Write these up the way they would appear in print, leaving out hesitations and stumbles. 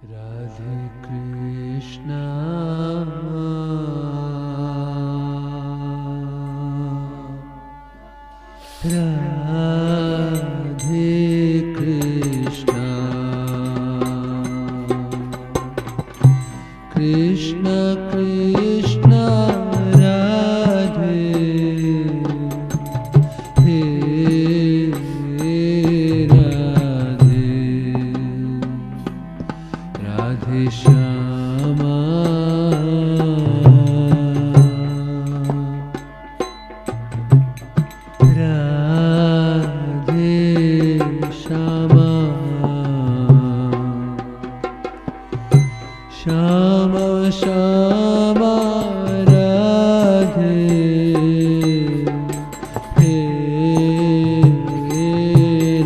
राधे कृष्णा राधे कृष्णा कृष्ण कृष्ण राधे हे राधे राधे श्यामा राधे श्यामा श्यामा श्यामा राधे हे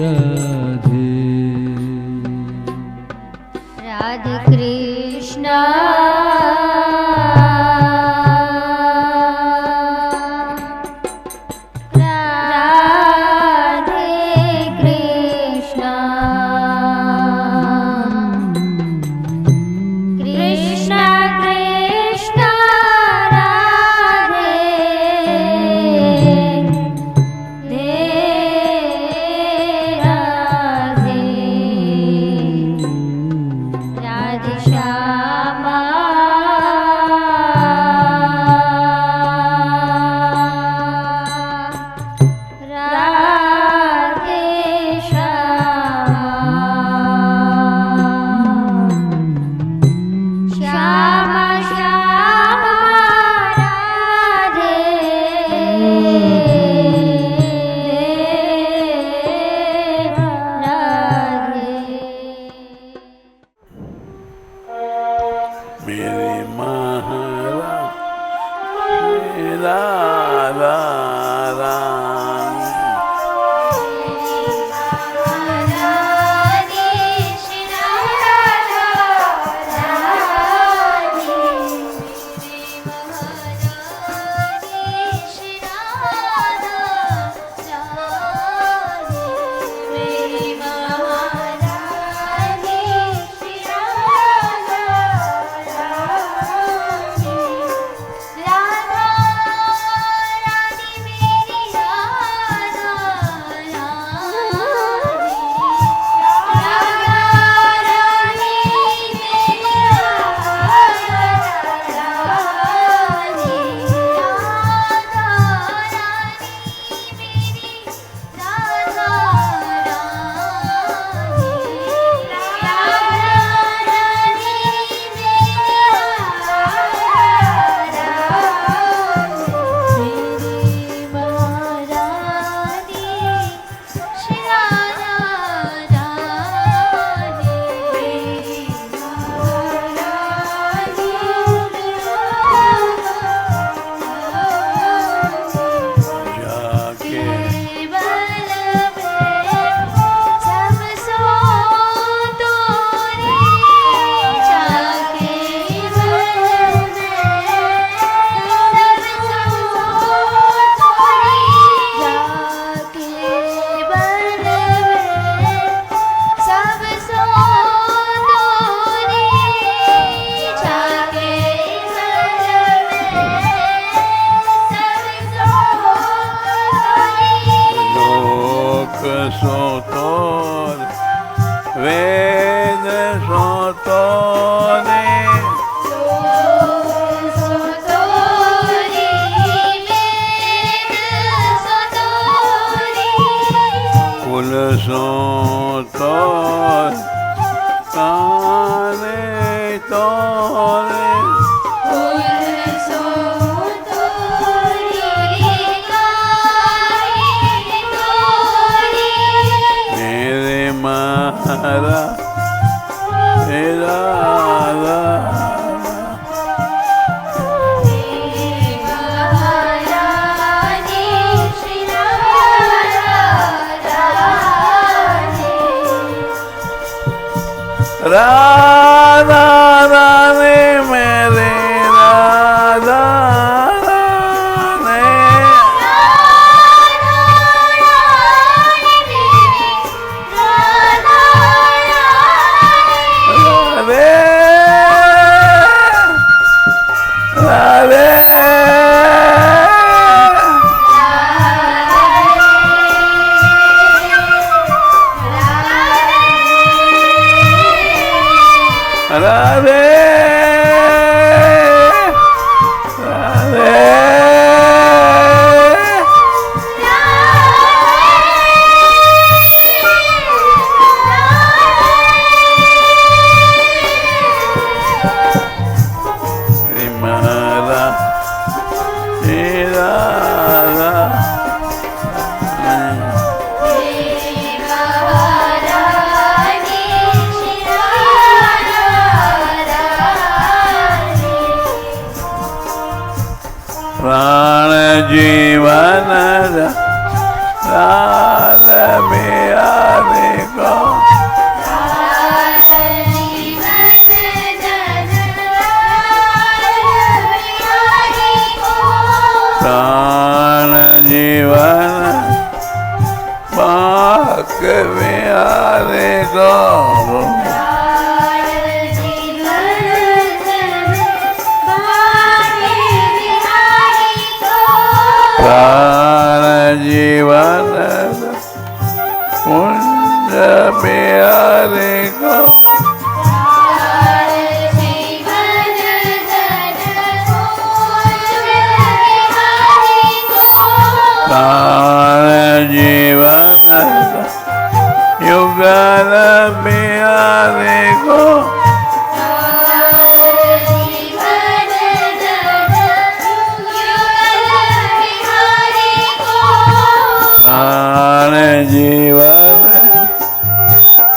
राधे राधे कृष्णा राधे कृष्णा कृष्ण कृष्ण राधे राधे श्यामा राधे श्यामा श्यामा राधे मेरे महाराज राधा राम सोतोर वेद सोतोरे कुल सोतोर तारे तोरे हरा राधा राधा राधे मेरे राधा राधे राधे राधे Rimara Irara प्राण जीवन राध बिहारी को प्राण जीवन पाक बिहारी को प्राण जीवन कुंज बिहारी को प्राण जीवन युगल बिहारी को प्राण जीवन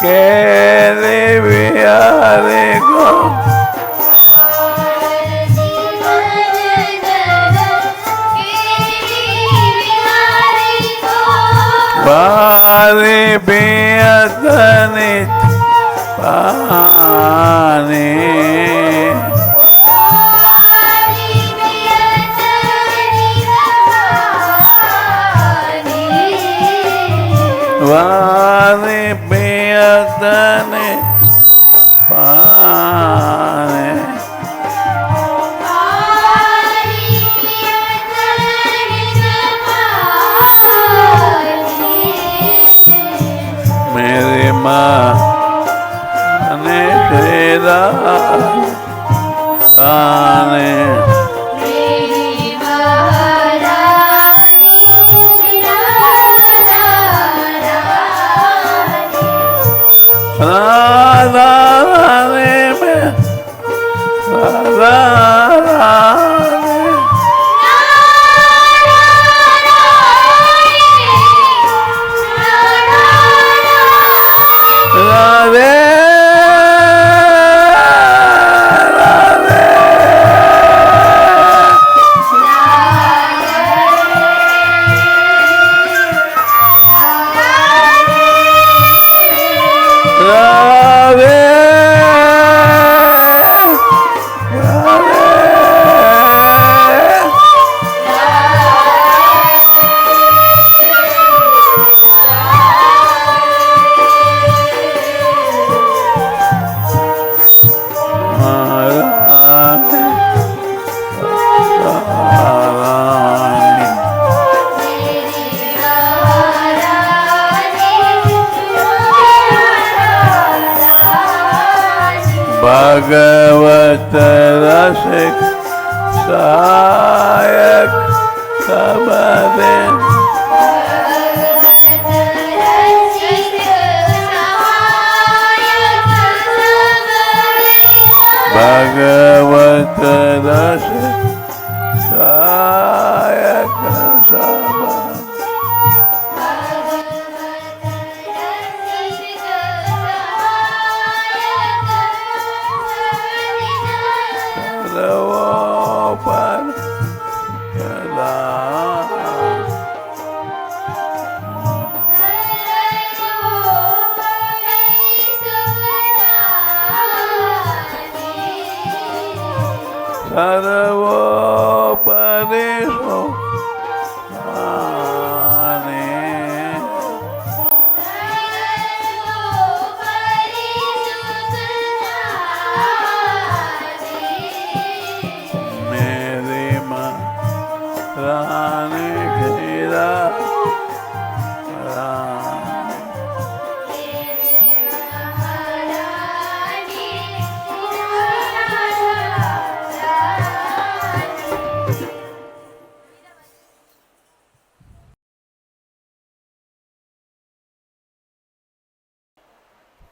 केले बिहारी को बारी बियतनी पानी वारी बियतनी पानी मेरी माँ ने तेरा आने राधा रानी में राधा रानी राधे भगवत रसिक सहायक सब दिन भगवत रसिक सहायक सब सर्वोपरि सदा सर्वोपरि सुखाने मेरी माँ रानी खीरा रानी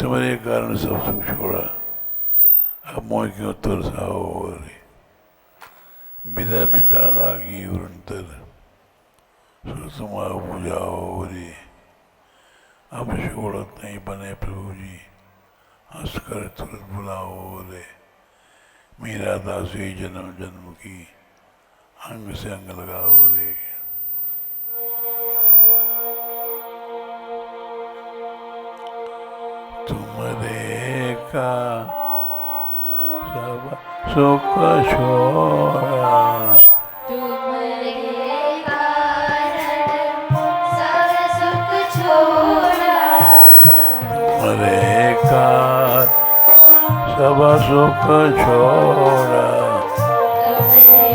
तुम्हारे कारण सब सुख छोड़ा, अब मोह क्यों तरसाओ रे। बिदा बिता लागी उरंतर, सो तुम आओ बुझाओ रे। अब शोड़त नहीं बने प्रभु जी, हंस कर तुरंत बुलाओ रे। मेरा दासी जन्म जन्म की, अंग से अंग लगाओ रे। तुमरे का सब सुख छोड़ा, तुम्हारे कारण सब सुख छोड़ा। तुमरे का सब सुख छोड़ा, तुम्हारे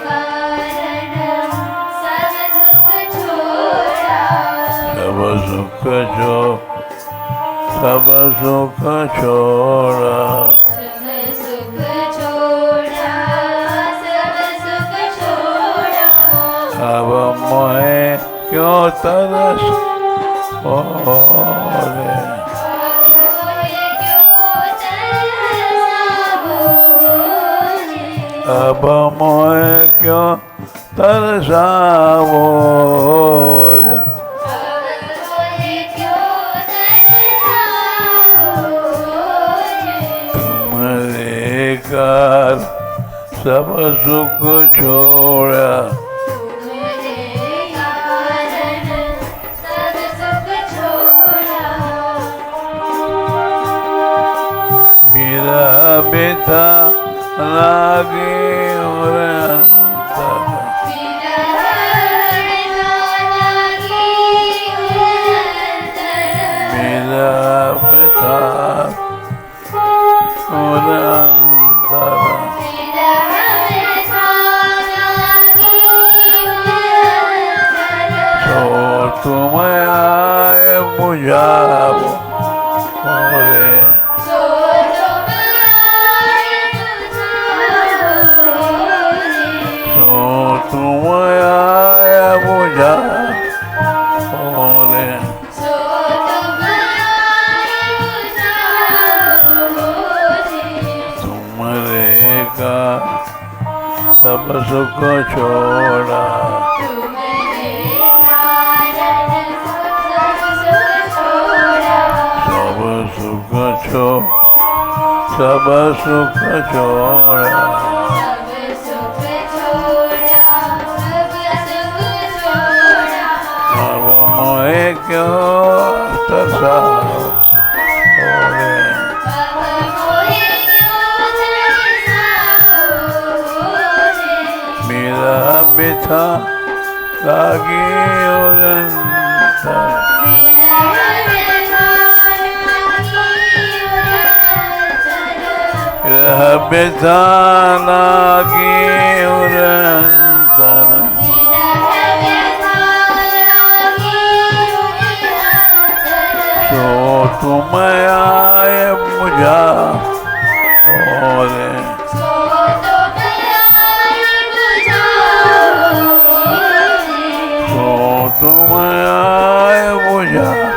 कारण सब सुख छोड़ा। सब सुख सब सुख छोड़ा। सब सुख छोड़ा, सब सुख छोड़ा। अब मोहे क्यों तरस रे। अब मोहे क्यों तरसावो रे। तुम्हारे कार सब सुख छोड़ा, मेरा बेटा लागे और मेरा बेटा और तो तुम आए बुझाओ रे। तो तुम आए बुझाओ रे। तुम्हारे का सब सुख छोड़ा, सब सुख सब सुख छोड़ा। अब मोहे क्यों तरसाओ रे। मेरा बिथा लागी उरंतर, मेरा बिथा लागी उरंतर। तो तुम आए मुझा रे। तो तुम आए मुझा रे।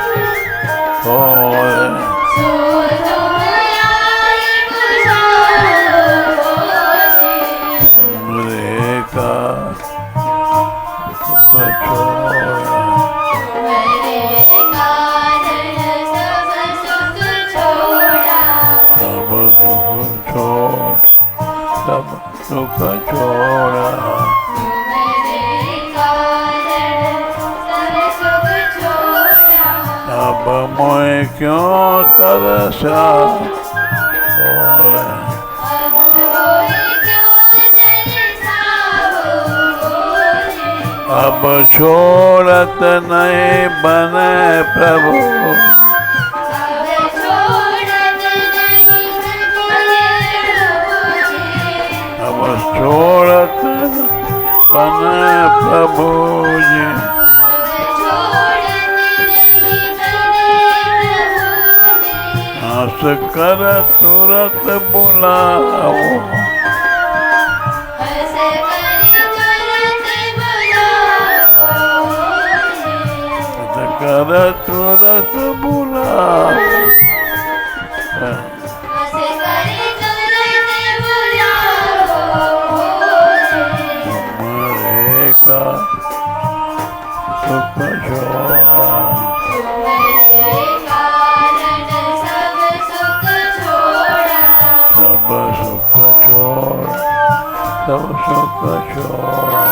तुमरे का सुख छोड़ा, सब सुख छोड़ सब सुख छोड़ा। अब मोहे क्यों तरसा रे। अब छोड़त नहीं बने प्रभु, अब छोड़त बने प्रभु जी। हंस कर तुरंत बुलाओ, कर तुरंत बुलाओ। सब सुख छोड़ा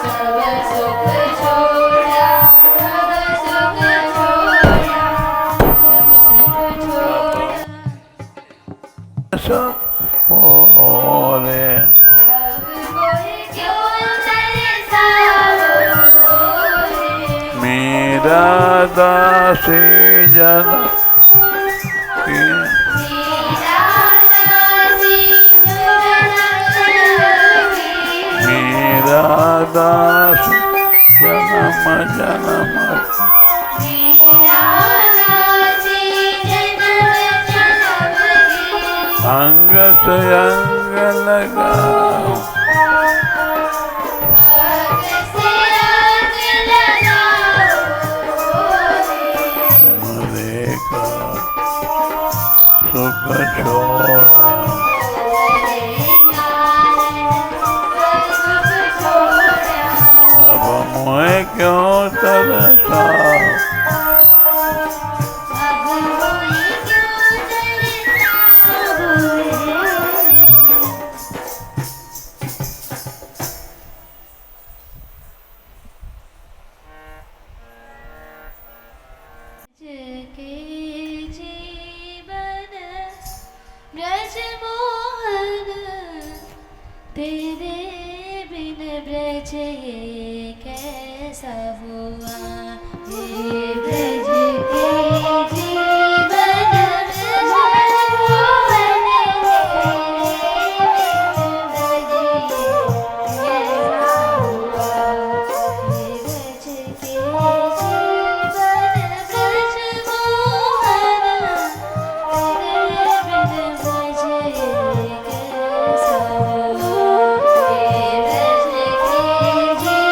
सब सुख छोड़ा सब सुख छोड़ा सब सुख छोड़ा ऐसा बोले अब कोई क्यों तरसाओ बोले मेरा दासी जन की मेरा दासी मेरा दास जन्म जन्म मेरा दासी जन्म जन्म की अंग से अंग लगा आग से आग लगाओ मरे का सुख छोड़ा अब मुझे क्यों तरसा तेरे बिन ब्रज ये कैसा हुआ हे ब्रज के जीवन ब्रज मोहन तेरे बिन ब्रज ये कैसा हुआ हे ब्रज के जीवन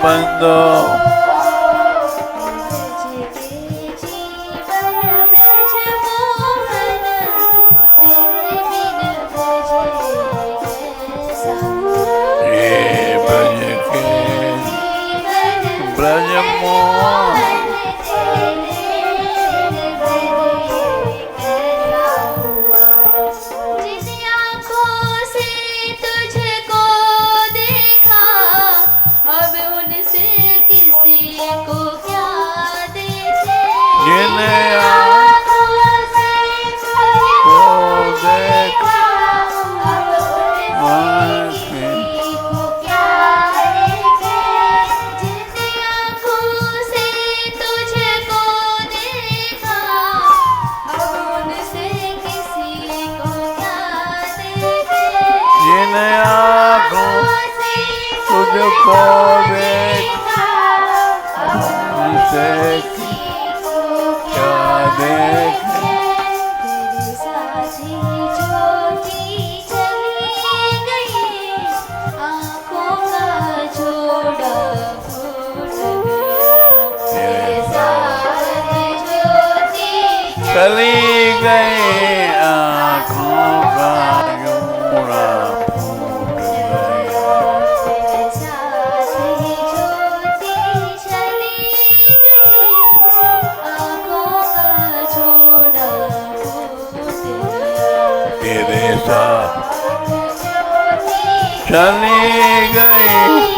बंदो चली गई आँखों का जोड़ा फूट गया तेरे साथ चली गई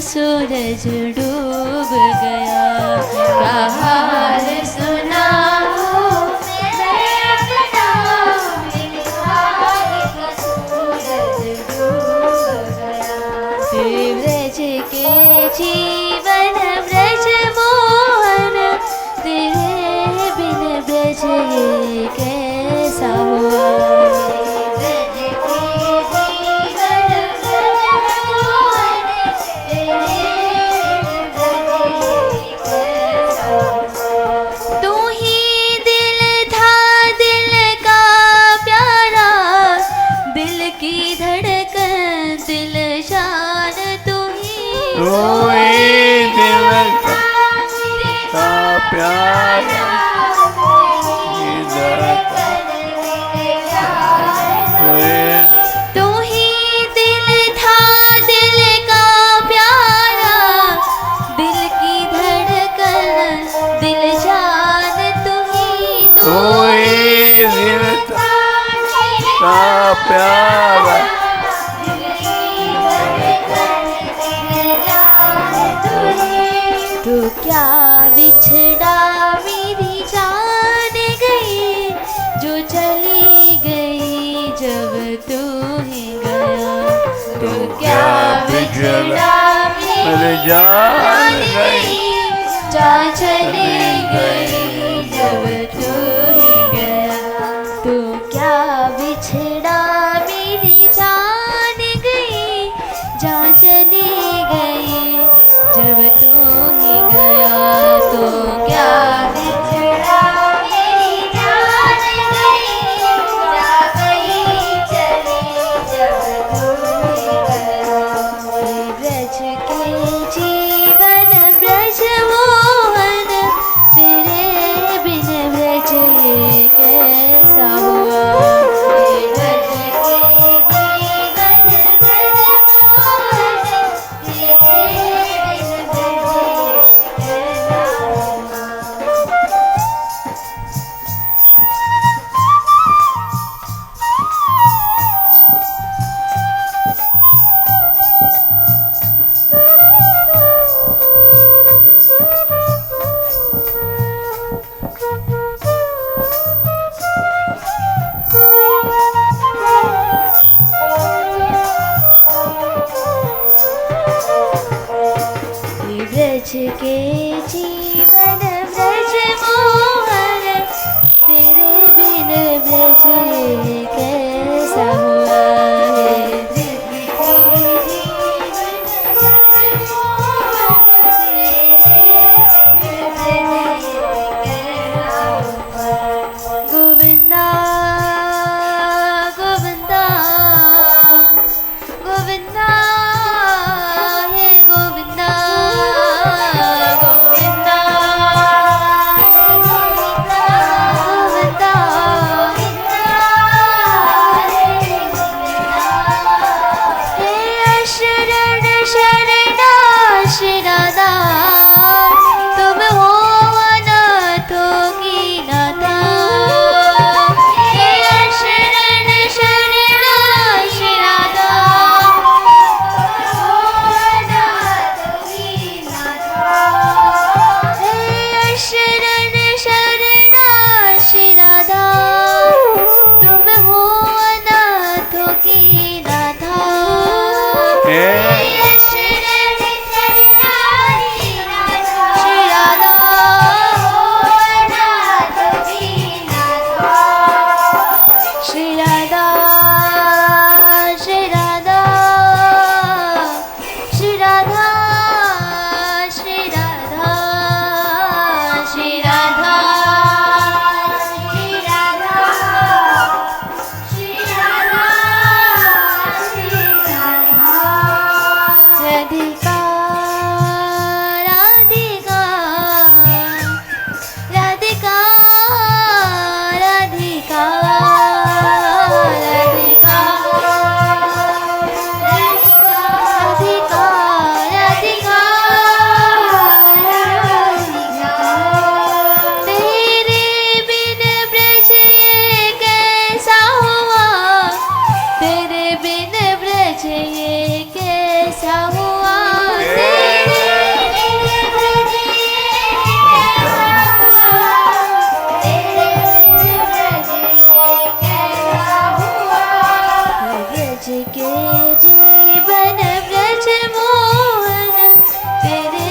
सूरज डूब गया क्या हाल सुनाऊं मैं अपना मेरे भाग्य का सूरज डूब गया ब्रज के जीवन ब्रज मोहन तेरे बिन ब्रज ये कैसा हुआ प्यारा तू क्या बिछड़ा मेरी जान गई, जो चली गई जब तू ही गया। तो क्या बिछड़ा मेरी जान गई, जा चली गई जब तू ही गया। तो क्या बिछड़ा मेरी जान गई, जा चली गई जब तू ही गया। तो क्या बिछड़ा मेरी जान गई, जा गई चली जब तू ही गया। ब्रज के जीवन ब्रज मोहन, तेरे बिन ब्रज ये कैसा हुआ। ब्रज के जीवन ब्रज मोहन, तेरे बिन ब्रज ये कैसा हुआ। ब्रज के जीवन ब्रज मोहन, तेरे बिन ब्रज ये कैसा हुआ है। ब्रज के जीवन ब्रज मोहन, तेरे बिन ब्रज ये कैसा हुआ। गोविंदा गोविंदा गोविंदा हे गोविंदा गोविंदा गोविंदा गोविंदा हे शरण शरणा शरणा, तुम हो अनाथों की नाथा। हे शरण शरणा शरणा, शरण शरणा शिराधा, तुम हो अनाथों की नाथा। शरण शरणा शिराधा, हो अनाथों की नाथा। शिराधा शिराधा शिराधा श्री राधा श्री राधा श्री राधा श्री राधा श्री राधा। राधिका राधिका राधिका राधिका राधिका राधिका राधिका राधिका। तेरे बिन ब्रज ये कैसा हुआ, तेरे बिन ब्रज ये कैसा हुआ। तेरे बिन ब्रज ये कैसा हुआ, तेरे बिन ब्रज ये कैसा हुआ। ब्रज के जीवन ब्रज मोहन, तेरे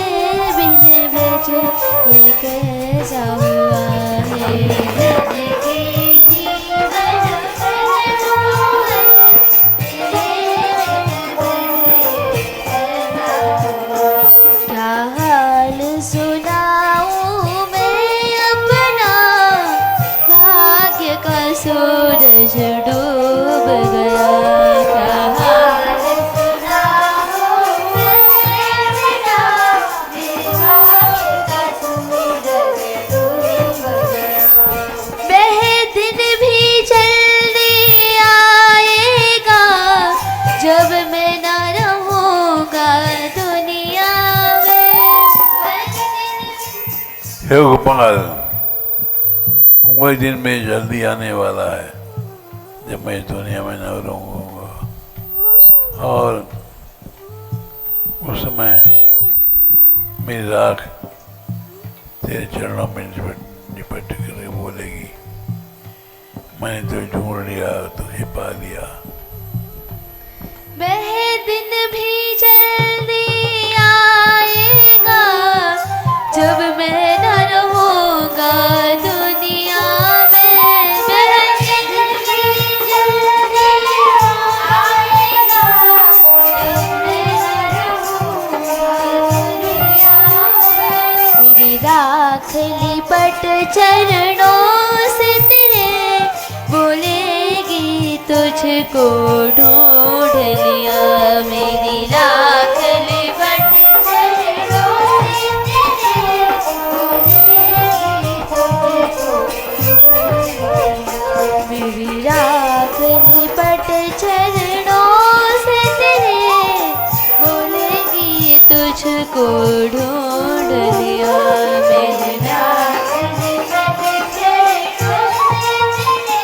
बिन ब्रज ये कैसा हुआ है। ब्रज के जीवन ब्रज मोहन, तेरे बिन ब्रज ये कैसा हुआ। क्या हाल सुनाऊं मैं अपना, भाग्य का सूरज डूब गया। क्या हाल सुनाऊं मैं अपना, भाग्य का सूरज डूब गया। वह दिन भी जल्दी आएगा, जब मैं न रहूंगा दुनिया में। हे गोपाल, वही दिन में जल्दी आने वाला है जब मैं इस दुनिया में न रहूँगा, और उस समय मेरी राख तेरे चरणों में निपट कर बोलेगी, मैंने तो ढूंढ लिया, तुझे पा लिया। वह दिन भी जल्दी आएगा जब मैं न रहूँगा दुनिया में। वह दिन भी जल्दी आएगा जब मैं न रहूँगा दुनिया में। मेरी राख लिपट चरणों से तेरे, बोलेगी तुझको ढूंढ लिया। मेरी राख लिपट चरणों से तेरे, बोलेगी तुझको ढूंढ लिया। मेरी राख लिपट चरणों से तेरे, बोलेगी तुझको ढूंढ लिया। मेरी राख लिपट चरणों से तेरे,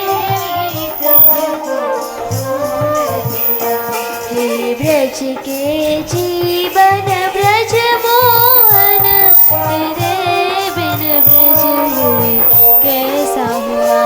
बोलेगी तुझको ढूंढ लिया। हे ब्रज के जीवन ब्रज मोहन, तेरे बिन ब्रज ये कैसा हुआ।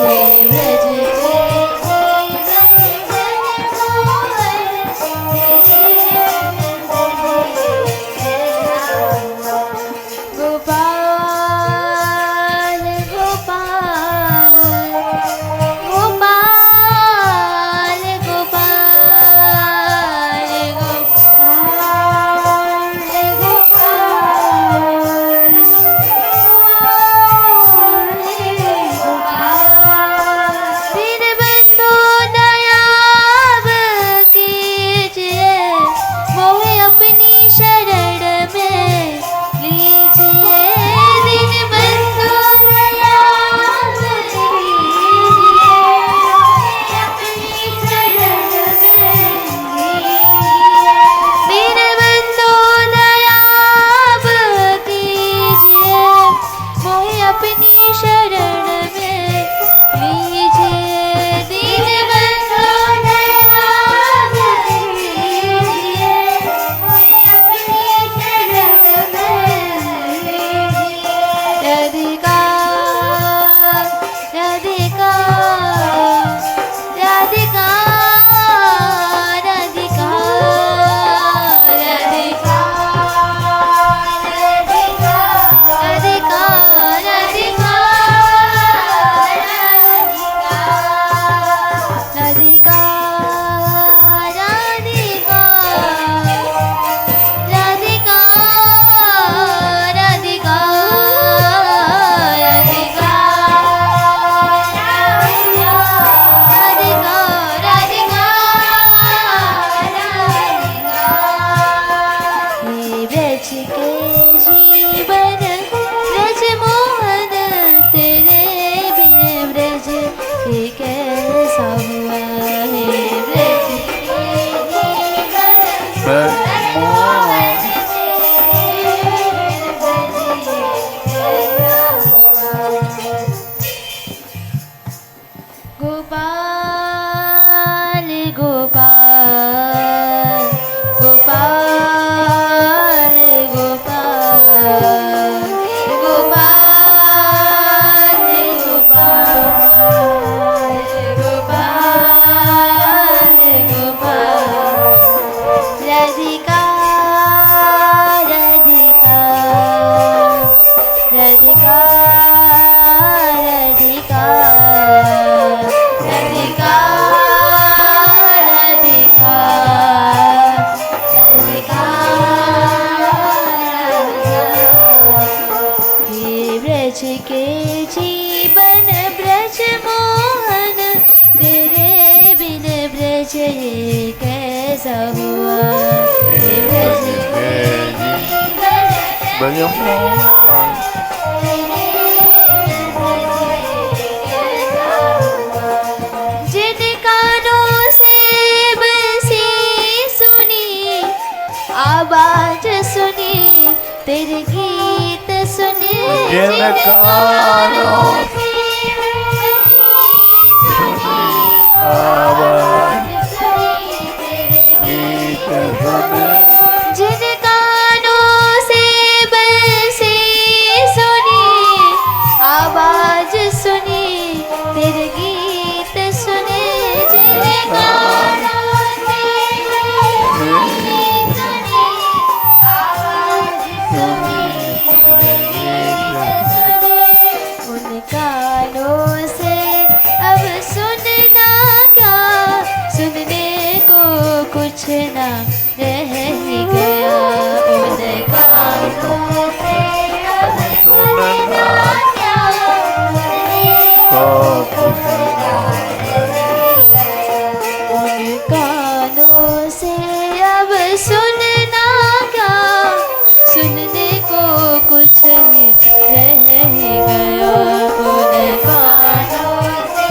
हे ब्रज के जीवन ब्रज मोहन, तेरे बिन ब्रज ये कैसा हुआ। गोपाल गोपाल गोपाल जिन कानों से बसी सुनी आवाज सुनी तेरे गीत सुने, जिन कानों से आवाज गीत सुने, जिन कानों से उन कानों से अब सुनना क्या, सुनने को कुछ ना रह ही गया। उन कानों से अब सुनना क्या, सुनने को कुछ ना रह ही गया। उन कानों से अब सुनना क्या, सुनने को कुछ ही रह ही गया। उन कानों से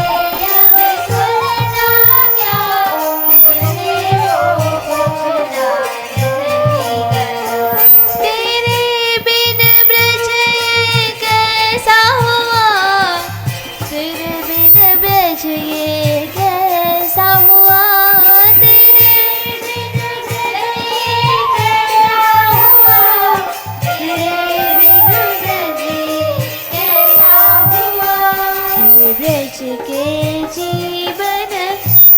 अब सुनना क्या, सुनने को कुछ ना रह ही गया। तेरे बिन ब्रज ये कैसा हुआ, तेरे बिन ब्रज ये कैसा हुआ, तेरे बिन ब्रज ये कैसा हुआ, तेरे बिन ब्रज ये कैसा हुआ। ये ब्रज के जीवन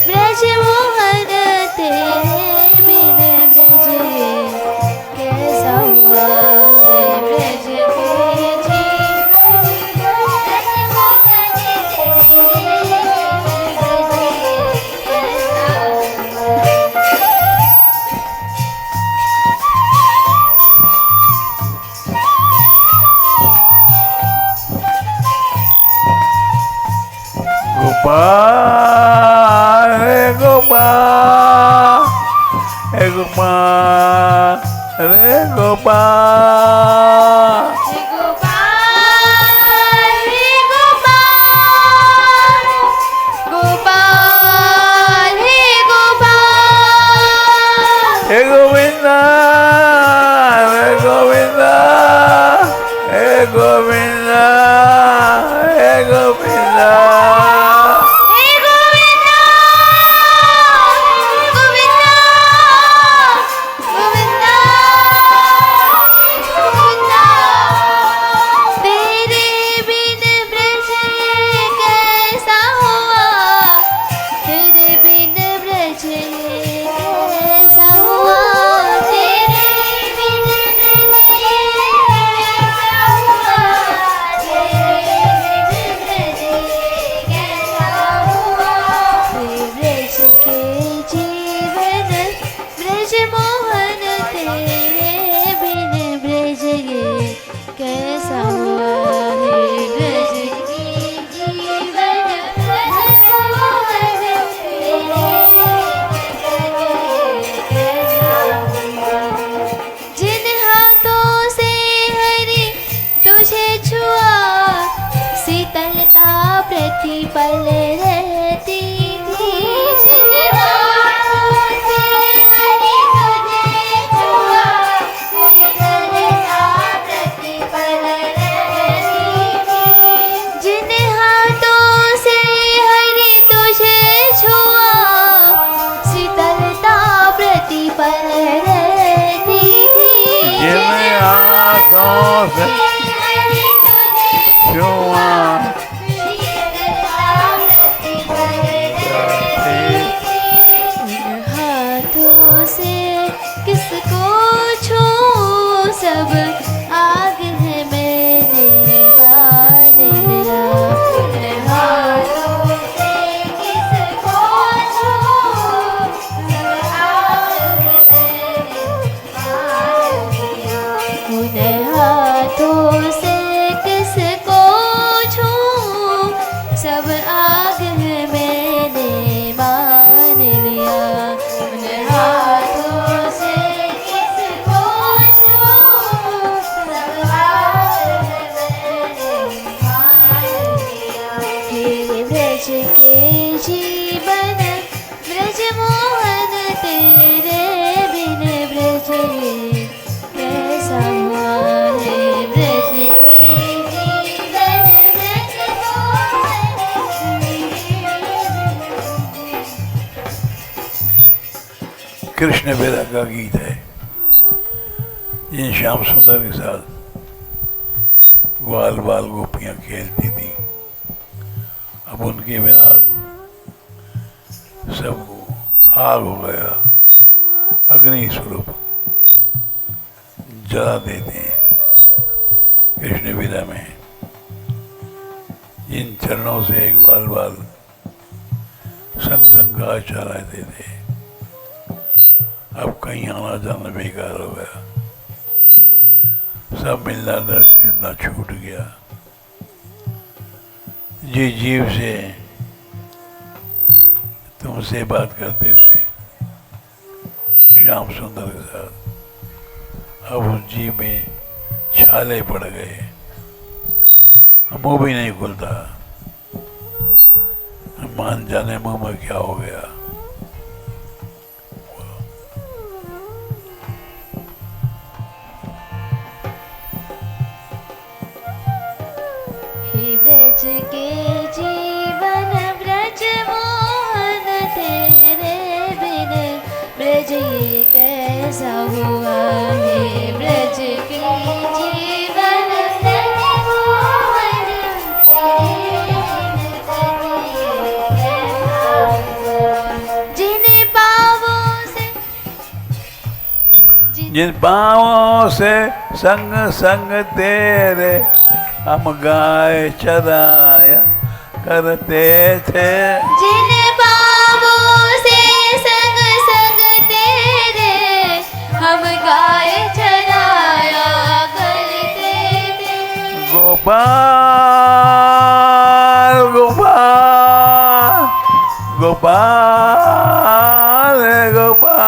ब्रज मोहन, तेरे बिन ब्रज ये कैसा हुआ। ये ब्रज के जीवन ब्रज मोहन, तेरे बिन ब्रज ये कैसा हुआ। गोपाल रे गोपाल, हे गोपाल रे गोपाल, हे गोपाल, हे गोपाल, गोपाल, हे गोपाल। हे गोविंदा रे गोविंदा, हे गोविंदा, हे गोविंदा, हे गोविंदा, गोविंदा, गोविंदा, गोविंदा। तेरे बिन ब्रज ये कैसा हुआ, तेरे बिन ब्रज ये कैसा हुआ, तेरे बिन ब्रज ये कैसा हुआ, तेरे बिन ब्रज ये कैसा हुआ। ब्रज के जीवन ब्रज मोहन, तेरे बिन ब्रज ये कैसा हुआ। हे ब्रज के जीवन ब्रज मोहन, तेरे बिन ब्रज ये कैसा हुआ। जिन हाथों से हरि तुझे छुआ, शीतलता प्रतिपल रहती थी। जिन हाथों से हरि तुझे छुआ, शीतलता प्रतिपल रहती थी। जिन हाथों से हरि तुझे छुआ, शीतलता प्रतिपल रहती थी। जिन हाथों से हरि तुझे छुआ, शीतलता प्रतिपल रहती थी। उन हाथों से किसको छू, सब आग है मैंने मान लिया। उन हाथों से किसको छू, सब आग है मैंने मान लिया। उन हाथों से किसको छू, सब आग है मैंने मान लिया। उन हाथों से किसको छू, सब आग है मैंने मान लिया। तेरे ब्रज के जीवन ब्रज मोहन, तेरे बिन ब्रज ये कैसा हुआ। हे ब्रज के जीवन ब्रज मोहन, कृष्ण बेरा का गीत है। जिन श्याम सुंदर के साथ ग्वाल बाल गोपियां खेलती थी, अब उनके बिना सब आग हो गया, अग्नि स्वरूप जला देते हैं। कृष्ण वीरा में जिन चरणों से एक बाल बाल संग संग का अच्छा रहते थे, अब कहीं आना जाना बेकार हो गया, सब मिलना जुलना छूट गया। जिस जीव से तुमसे बात करते थे श्याम सुंदर के साथ, अब उस जीव में छाले पड़ गए, मुंह भी नहीं खुलता, मान जाने मुंह में क्या हो गया। हे ब्रज के जीवन ब्रज मोहन तेरे बिन ब्रज ये कैसा हुआ। हे ब्रज के जीवन ब्रज मोहन तेरे बिन ब्रज ये कैसा हुआ। जिन पाँवों से संग संग तेरे हम गाय चराया करते थे। जिन पाँवों से संग संग तेरे हम गाय चराया करते थे। गोपाल गोपाल गोपाल गोपाल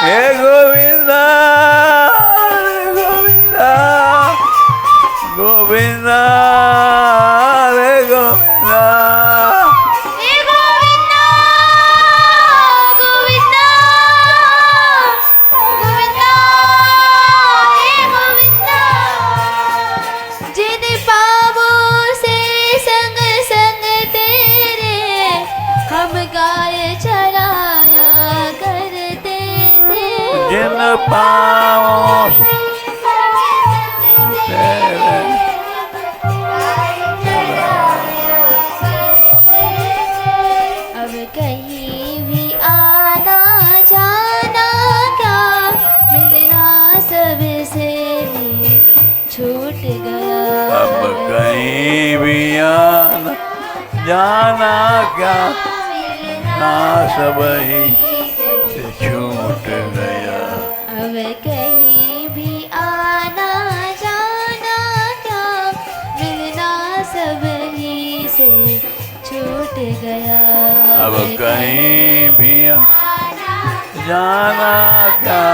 हे गोविंदा गोविंदा गोविंदा रे गोविंदा हे गोविंदा गोविंदा गोविंदा हे गोविंदा। जिन पाँवों से संग संग तेरे हम गाय चराया करते थे। जिन पाँवों से तेरे अब कहीं भी आना जाना क्या मिलना सबसे छूट गया। अब कहीं भी आना जाना क्या ना सब ही से छूट गया। अब कहीं भी आना जाना क्या मिलना सब ही से छूट गया। अब कहीं भी जाना क्या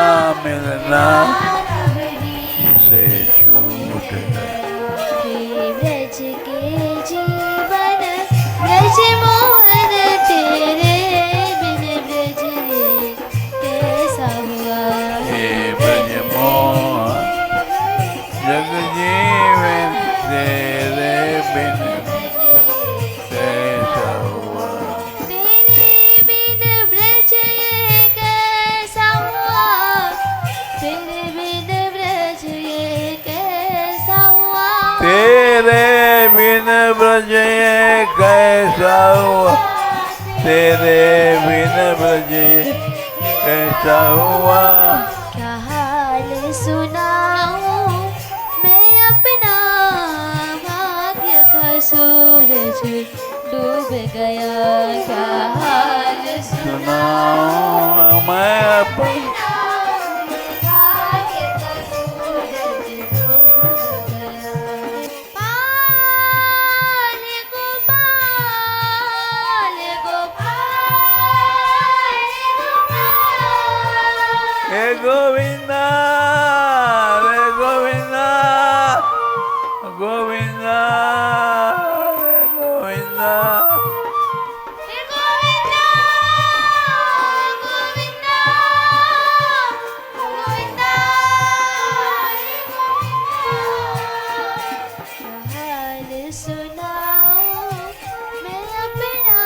मिलना से छूट गया। हे ब्रज के जीवन ब्रज मोहन तेरे बिन ब्रज रे कैसा हुआ। हे ब्रज मोहन जग जीवन तेरे बिन कैसा हुआ। तेरे बिन ब्रज ये कैसा हुआ। तेरे बिन ब्रज ये कैसा हुआ। तेरे बिन ब्रज ये कैसा हुआ। तेरे बिन ब्रज ये कैसा हुआ। क्या हाल सुनाऊं मैं अपना भाग्य का सूरज डूब गया। क्या हाल सुनाऊं मैं अपना भाग्य का सूरज डूब गया। गोपाल गोपाल गोपाल गोपाल। हे गोविंदा रे गोविंदा गोविंदा रे गोविंदा हे गोविंदा गोविंदा गोविंदा हे गोविंदा। हाल सुनाऊं मैं अपना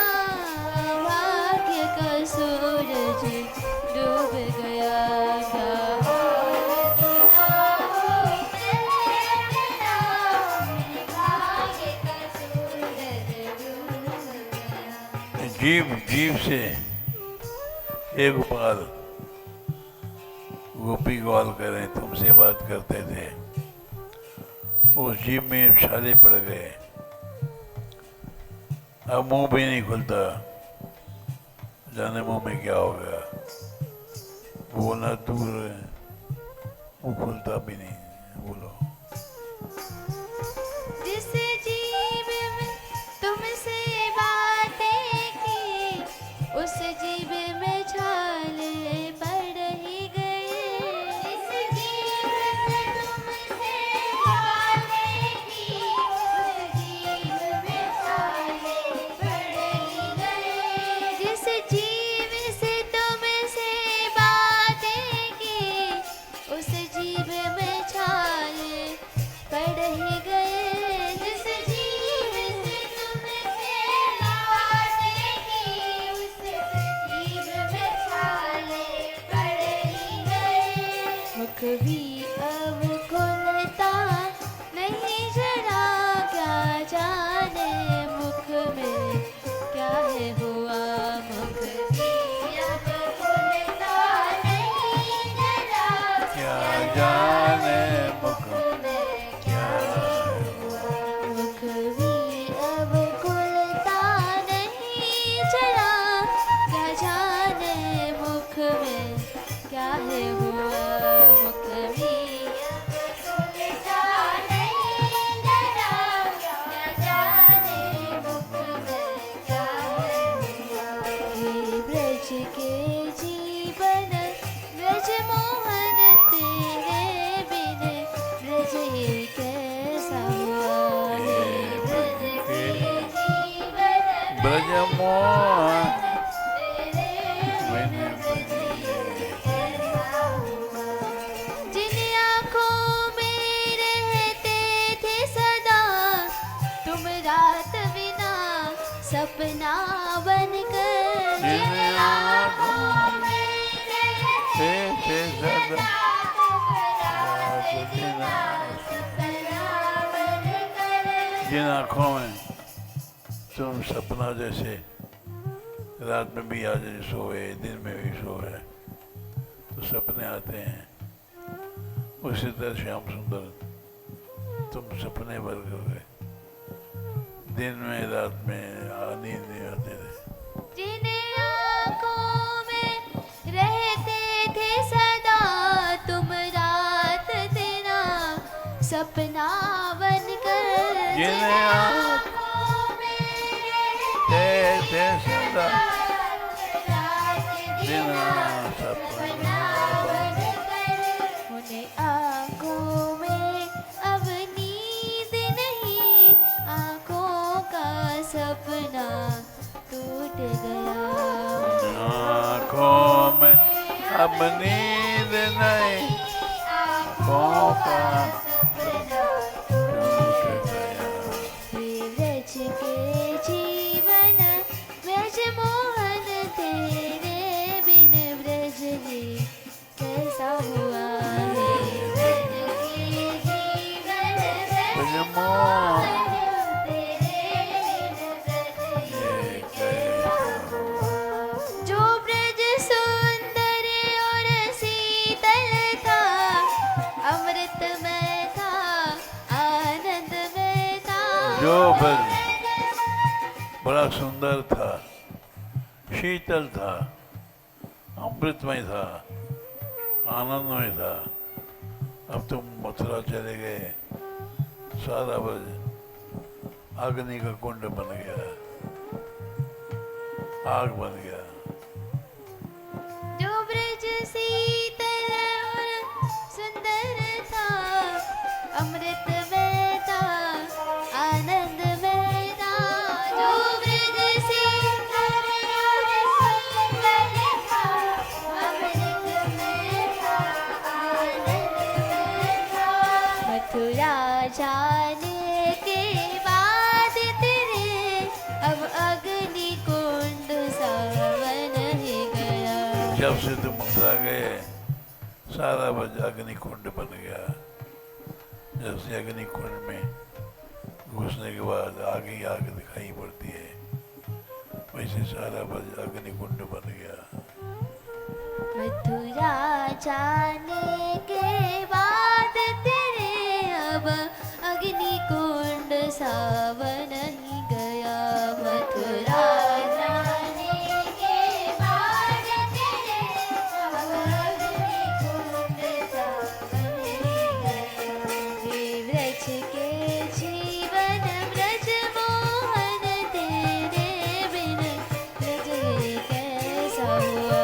भाग्य का सूरज डूब गया। क्या हाल सुनाऊं मैं अपना भाग्य का सूरज डूब जीव से एक गोपाल गोपी ग्वाल करें तुमसे बात करते थे, उस जीव में छाले पड़ गए, अब मुंह भी नहीं खुलता, जाने मुंह में क्या हो गया, बोलना दूर है, मुंह खुलता भी नहीं। बोलो। जिस जीव में तुमसे बातें की, उस जीव में छाले पड़ ही गए। जिस जीव से तुमसे बातें की, उस जीव में छाले पड़ ही गए। जिस जीव से तुमसे बातें की, उस जीव में छाले पड़ ही गए। जिस जीव से तुमसे बातें की, उस जीव में छाले पड़ ही गए। मुख भी अब खुलता नहीं जरा, क्या जाने मुख में क्या है हुआ। मुख भी अब खुलता नहीं जरा, क्या जाने मुख में क्या हुआ। मुख भी अब खुलता नहीं जरा, क्या जाने मुख में क्या है हुआ। मुख भी अब खुलता नहीं जरा, क्या जाने मुख में क्या है हुआ। हे ब्रज के जीवन ब्रज मोहन तेरे बिन ब्रज ये कैसा हुआ। हे ब्रज के जीवन ब्रज मोहन तेरे बिन कैसा हुआ। जिन आँखों में रहते थे सदा तुम, रात बिना सपना बनकर। जिन आँखों में रहते थे सदा जिन आँखों में तुम सपना जैसे रात में भी आज सोए, दिन में भी सोए, तो सपने आते हैं, उसी तरह श्याम सुंदर तुम सपने भर कर गए, दिन में रात में नींद नहीं आते थे। जिन आँखों में रहते थे सदा तुम, रात दिन सपना बनकर। जिन आँखों में थे सदा रात दिन दिन सपना बनकर। उन आँखों में अब नींद नहीं, आँखों का सपना टूट गया। आँखों में अब नींद नहीं, आँखों का सपना टूट गया। हे ब्रज के जीवन ब्रज मोहन तेरे बिन ब्रज ये कैसा हुआ। हे ब्रज के जीवन ब्रज ब्रज मोहन तेरे बिन ब्रज ये कैसा हुआ। जो ब्रज सुंदर और शीतल था, अमृत में था, आनंद में था। जो ब्रज बड़ा सुंदर था, शीतल था, अमृतमय था, आनंदमय था, अब तुम मथुरा चले गए, सारा ब्रज अग्नि का कुंड बन गया, आग बन गया। जो ब्रज शीतल और सुंदर था, अमृत में था, आनंद में था। जो ब्रज शीतल और सुंदर था, अमृत में था, आनंद में था। मथुरा जाने के बाद तेरे अब अग्नि कुंड सावन ही गया। जब से तुम मथुरा गए, सारा ब्रज अग्नि कुंड बन गया। जब से अग्नि कुंड में घुसने के बाद आगे ही आग दिखाई पड़ती है, वैसे सारा ब्रज अग्निकुंड बन गया। मथुरा जाने के बाद तेरे अब अग्निकुंड सावन ही गया। मथुरा जाने के बाद तेरे अब अग्निकुंड सावन ही गया। हे व्रज के जीवन व्रज मोहन तेरे बिन व्रज कैसा हुआ।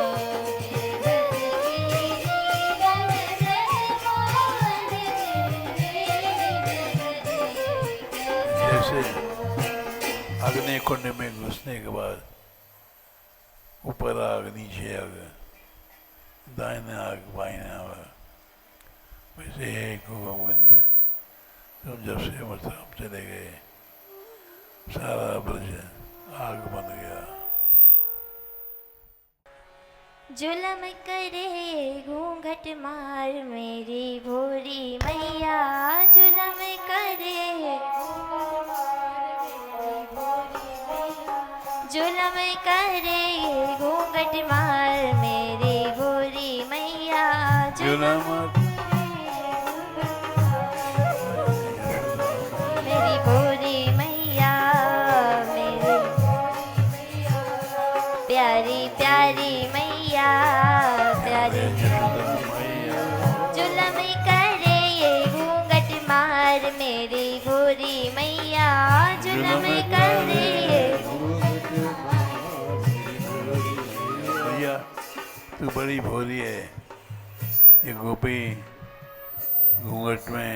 जैसे अग्निकुंड में घुसने के बाद ऊपर आग, नीचे आग, दाहिने आग, बाइने आग, वैसे है गोविंद तुम जब से मथुरा चले गए सारा ब्रज आग बन गया। जुलम करे घूंघट मार मेरी भोरी मैया। जुलम करे जुलम करे घूंघट मार मेरी भोरी मैया। जुलम मेरी भोरी मैया, मेरी प्यारी प्यारी मैया, प्यारी जुलम करे ये घूंघट मार मेरी भोरी मैया। जुलम करे भैया तू बड़ी भोली है। ये गोपी घूंघट में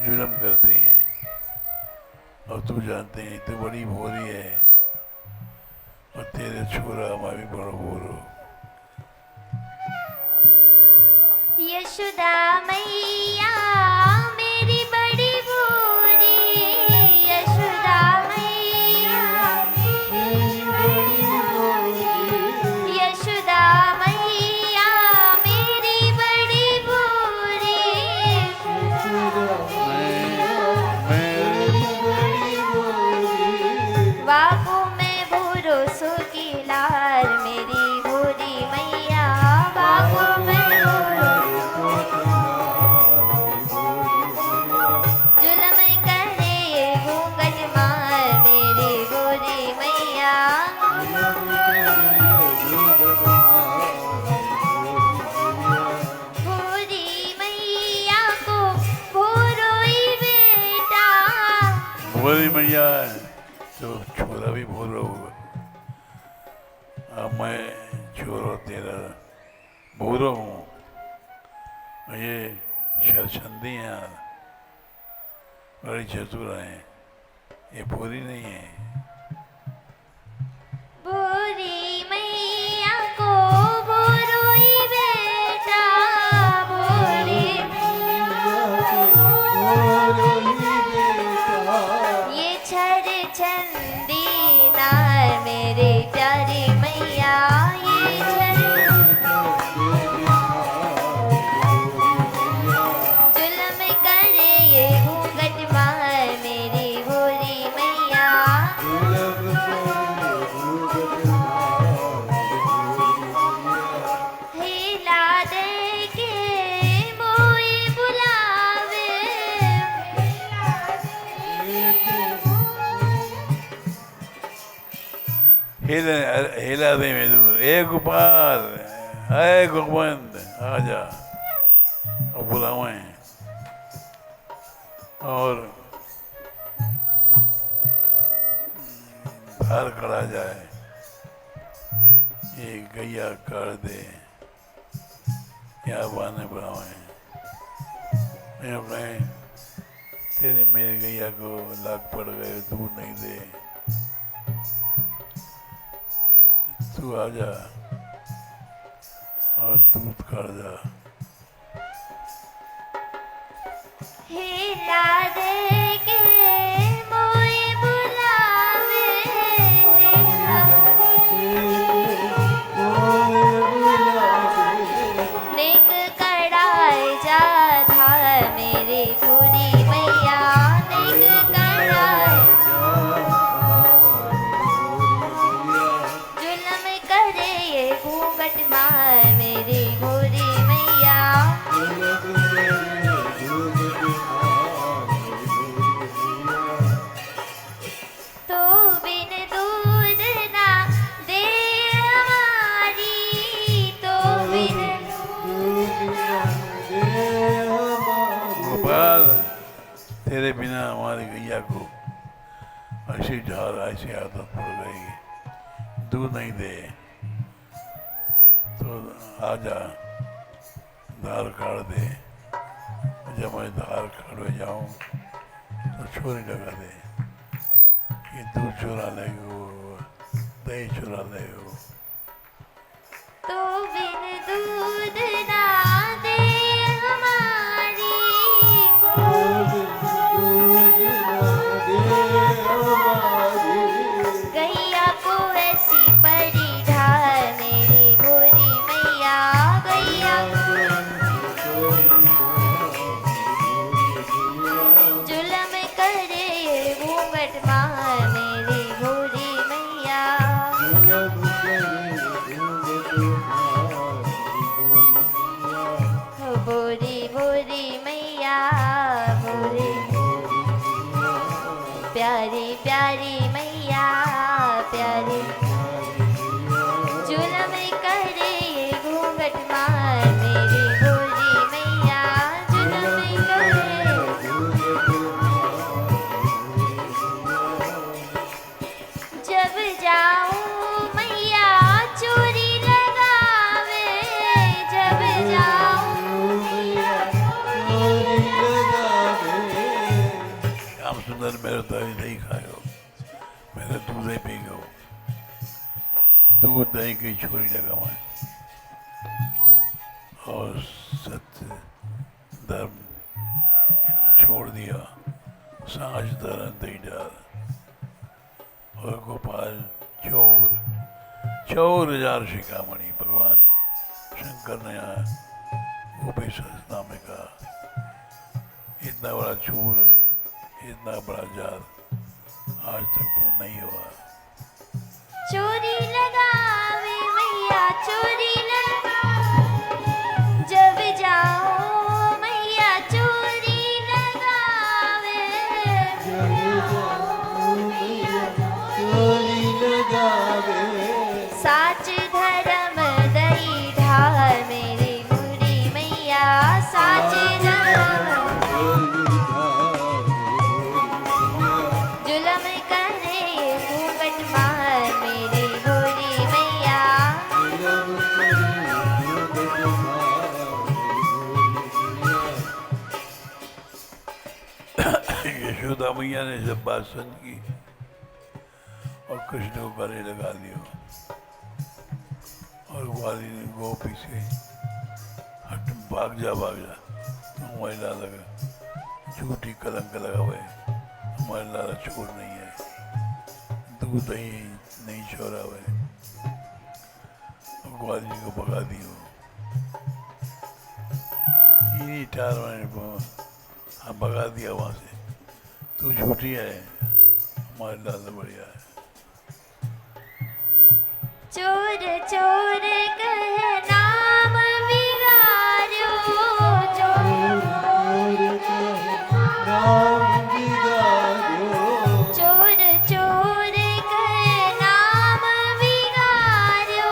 जुलम करते हैं और तू जानते हैं तू बड़ी भोली है और तेरे छोरा मैं भी बड़ा भोरो। यशोदा मैया मेरी बड़ी भोरी। यशोदा मैया मेरी बड़ी भोरी। यशोदा मैया मेरी बड़ी भोरी। बाबू में भूरो सो की लाल मेरी भोरी मैया। बाबू में जुलम करे घूंघट मार मेरी भोरी मैया। भोरी मैया को भोरोई बेटा। भोली मैया है तो छोरा भी भोरो होगा। अब मैं छोरा तेरा भोरो हूँ। ये शरचंदी हैं, बड़ी चतुर हैं, ये भोरी नहीं है। भोरी मैया को भोरोई बेटा। भोरी ये छर चंदी नार मेरे प्यारी मैया। ये जुलम करे ये घूंघट मार मेरी भोरी मैया। हिला दे के मोई बुलावे। हिला दे में दूर ए गोपाल, अरे गोविंद आजा और बुलावें और बाहर खड़ा जाए। ये गैया कर दे या बहाने बुलावें। मैं अपने तेरे मेरे गैया को लाग पड़ गए, दूध नहीं दे, तू आ जा और दूध कर जा। हिला दे के मोई बुलावे। नेक कड़ाए जा धार मेरी भोरी मैया। नेक कड़ाए तो बिन दूध ना दे हमारी, तो बिन गोपाल तेरे बिना हमारी गैया को ऐसी झार ऐसी आदत पड़ गई, दूध नहीं दे तो आजा धार काट दे। जब मैं धार काटवे जाऊं तो छोरी लगा दे, ये दूध चुरा लेगो दही चुरा लेगो। तो बिन दूध ना दे हमारी, गैया को ऐसी पड़ी ढाल मेरी भोरी मैया, गैया जुलम करे घूंघट मार मेरी भोरी मैया, भोरी भोरी मैया भोरी, प्यारी प्यारी मैया प्यारी, जुलम करे घूंघट मार मेरी भोरी मैया, जुलम करे। जब जाऊं मैया चोरी लगावे, जब जाऊं मैया श्याम सुंदर मेरे दही नहीं खायो, मेरे दूध ही पी गो, दूध दही की छोरी लगावे और सत्य धर्म इन्हों छोड़ दिया, सांझ धर्म दही डाल। और गोपाल चोर चोर हजार शिखामणि भगवान शंकर ने गोपी सहस्रनाम में कहा, इतना बड़ा चोर इतना बड़ा जार आज तक तो नहीं हुआ। चोरी लगावे मैया चोरी लगावे, जब जाओ मैया चोरी लगावे, साच धर्म दई ढाल मेरी भोरी मैया, साच धर्म जुलम करे घूंघट मार मेरी भोरी मैया, यशोदा मैया ने जब बात सुन की और कृष्ण को गले लगा दिया और ग्वाली ने गोपी से हट भाग जा हमारे लाला का झूठी कलंक लगा हुआ है, हमारे लाला चोर नहीं है, दूध नहीं छोड़ा हुआ है, और ग्वाली को भगा दियो। इन्हीं 4 महीने को हाँ भगा दिया वहाँ से, तू झूठी है, हमारे लाला बढ़िया है। चोर चोर कहे नाम बिगाड़ो, चोर चोर चोर कहे नाम बिगाड़ो,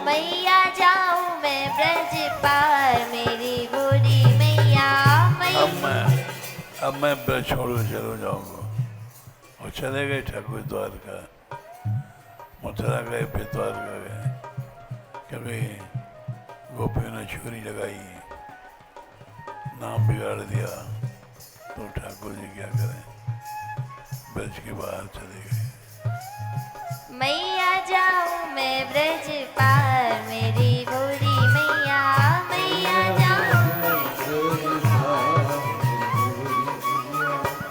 मैया जाऊं मैं ब्रज पार मेरी भोरी मैया, अब मैं ब्रज छोड़ के चलो जाऊंगा। और चले गए ठाकुर द्वारका, मथुरा गए फिर द्वारका गए, क्योंकि गोपियों ने छुरी लगाई, नाम बिगाड़ दिया, तो ठाकुर जी क्या करें, ब्रज के बाहर चले गए। मैया जाऊं मैं ब्रज पार मेरी भोरी मैया, मैया जाऊं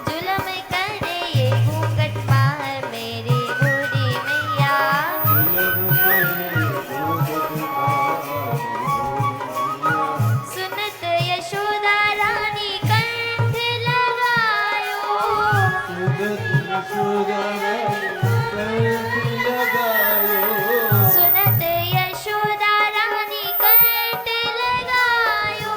जुलम करे ये घूंघट मार मेरी भोरी मैया, सुनत यशोदा रानी कंठ लगायो, सुनत यशोदा रानी कंठ लगायो,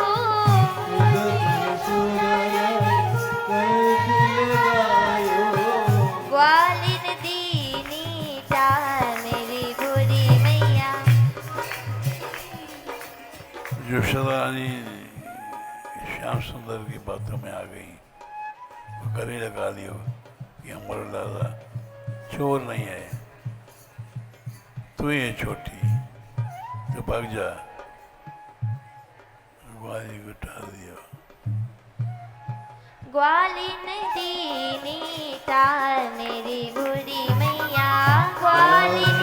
बातों में आ गई, गले लगा लियो कि हमारा दादा चोर नहीं है, तू ही है छोटी, तो भाग जा। ग्वाली को टाल दिया। ग्वालिन दीनी टाल मेरी बूढ़ी मैया, ग्वालिन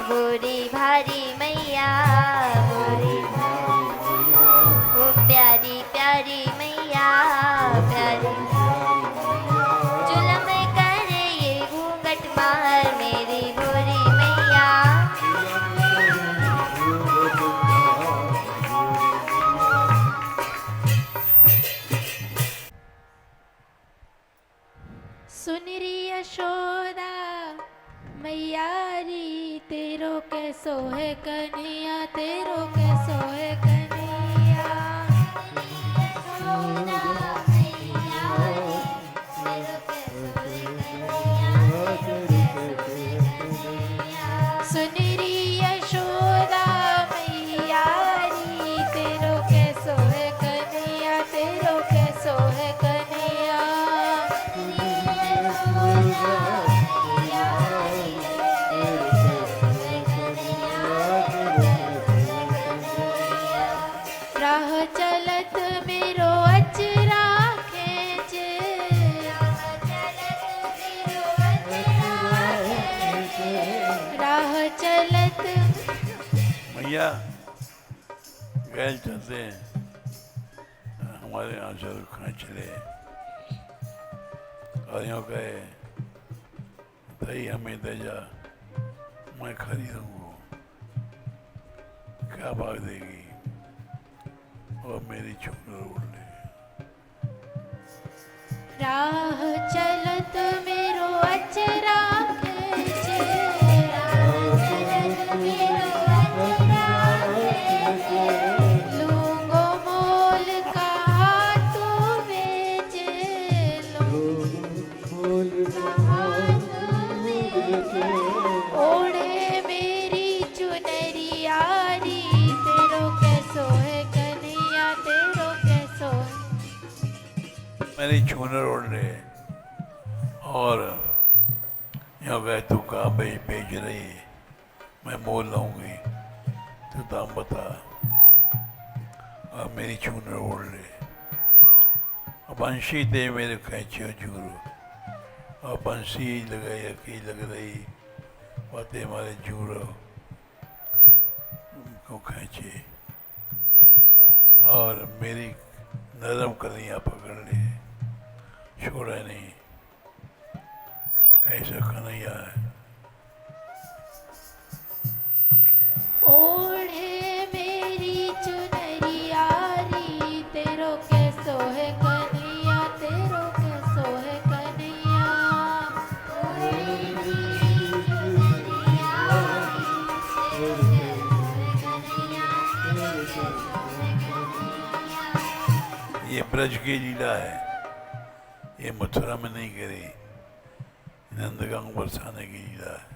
बूढ़ी भारी मैया, बूढ़ी ओ प्यारी प्यारी मैया, प्यारी जुल्म करे ये घूंघट मार मेरी बूढ़ी मैया। सुनरी यशोदा मैया री, तेरो कैसो है कन्हैया, तेरो कैसो है कन्हैया। सुनरी यशोदा मैया री, तेरो कैसो है कन्हैया, तेरो कैसो है कन्हैया। राह चलत मेरो अचरा खेच, राह चलत मैया गैल चलते हैं, हमारे आंचल खींच ले और यूँ कहे दही हमें दे जा, मैं खरीदूंगा। क्या भाग देगी और मेरी चुनर उड़ ले। राह चलत मेरो अचरा खेच, लूंगो मोल का तू बेच, ओढ़े मेरी चुनरिया री, तेरो कैसो है कन्हैया, तेरो कैसो है। मेरी चुनर उड़ ले और यूँ कहे तू कहाँ बेच रही है, मैं मोल लाऊंगी, तू दाम बता और मेरी चुनर उड़ ले। और बंशी दे मेरे खेचियो जूरो, और बंसी लगाई रखी लग रही बातें हमारे जूरो को खींचे और मेरी नरम कलियाँ पकड़ ले, छोड़ा नहीं। ऐसा कन्हैया है। ओढ़े मेरी चुनरिया री, तेरो कैसो है कन्हैया, तेरो कैसो है कन्हैया। ये ब्रज की लीला है, ये मथुरा में नहीं करी, नंदगांव बरसाने की लीला है।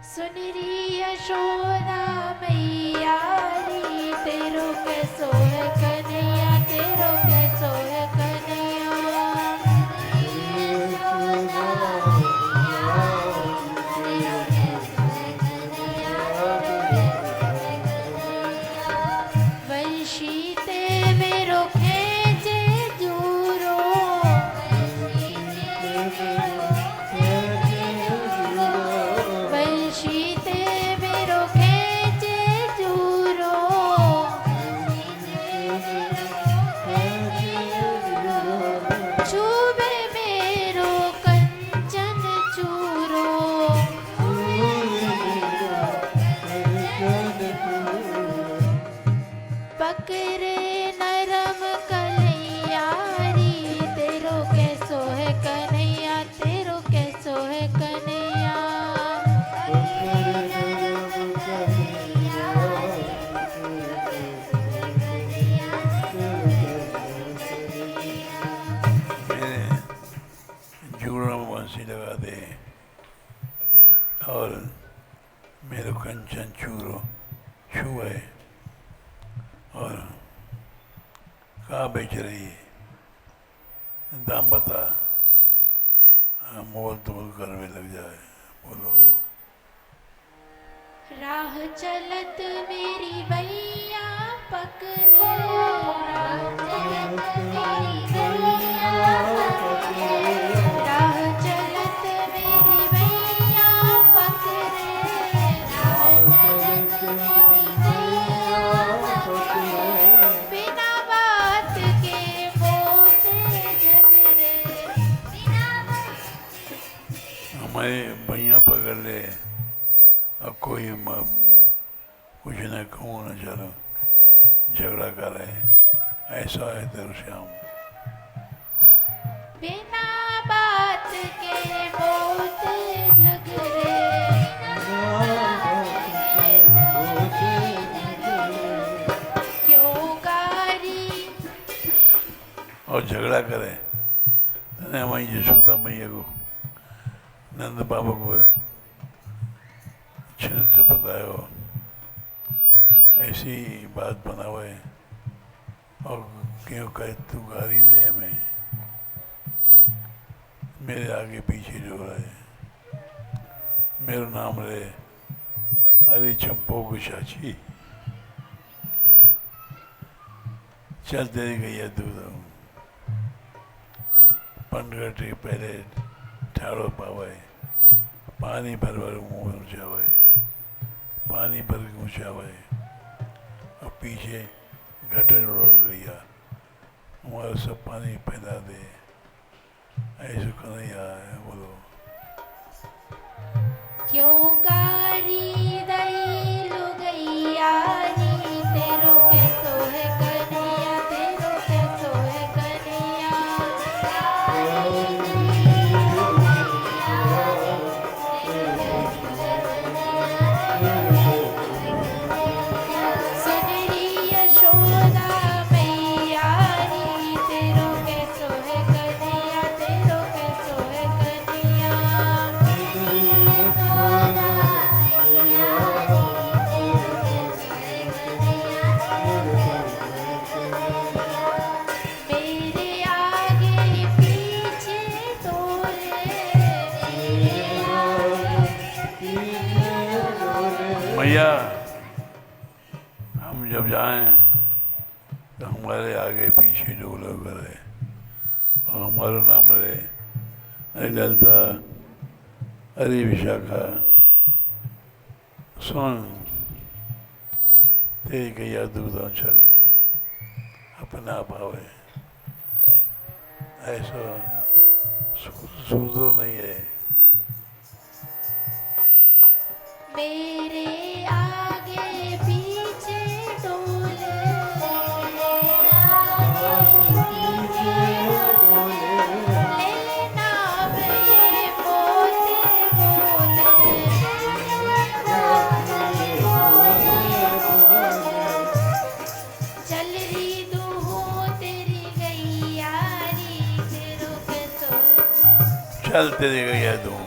सुनरी यशोदा मैया री, तेरो कैसो है कन्हैया, तेरो कैसो है कन्हैया। वंशी ते मेरो खेचे जूरो, वंशी ते मेरो खेचे जूरो छुए और कहाँ बेच रही है, दाम बता, मोल तोल कर में लग जाए। बोलो। राह चलत मेरी भैया पकड़े, राह चलत मेरी भैया पकड़े, राह चलत मेरी भैया पकड़े, राह चलत मेरी भैया पकड़े, बिना बात के बोते झगड़े, बिना हमारे भैया पकड़ ले और कोई कुछ न कहूँ न चलो झगड़ा करे, ऐसा है तेरे श्याम। बिना बात के बोते झगड़े, क्यों गारी और झगड़ा करे तने वहीं यशोदा मैया को नंद बाबा को छिन्न बतायो, ऐसी बात बनावे और क्यों कहे तू गारी दे हमें, मेरे आगे पीछे जो रहे, मेरा नाम रे अरे चंपो को चाची, चल तेरी गैया दूध पंडगटी पहले ठाड़ो पावे, पानी भर भर मुँह ऊँचावे, पानी भर के ऊँचावे और पीछे घटर उड़ गया, हमारा सब पानी फैला दे, ऐसे कन्हैया है। बोलो। क्यों गारी दई लुगैया नी, तेरो कैसो है कन्हैया, तेरो कैसो है कन्हैया, सुनरी यशोदा मैया नी, तेरो कैसो है कन्हैया, तेरो कैसो है कन्हैया, मेरे आगे पीछे डोले, मैया हम जब जाएं तो हमारे आगे पीछे डोलो करे और हमारा नाम रहे, अरे ललिता, अरे विशाखा, सुन तेरी गैया दूधों चल अपना पावे, ऐसा सुधर नहीं है। मेरे आगे पीछे डोले, लेना ये पोते बोले, चल री दूहो तेरी गैया री, तेरो कैसो चल तेरी गैया दूँ,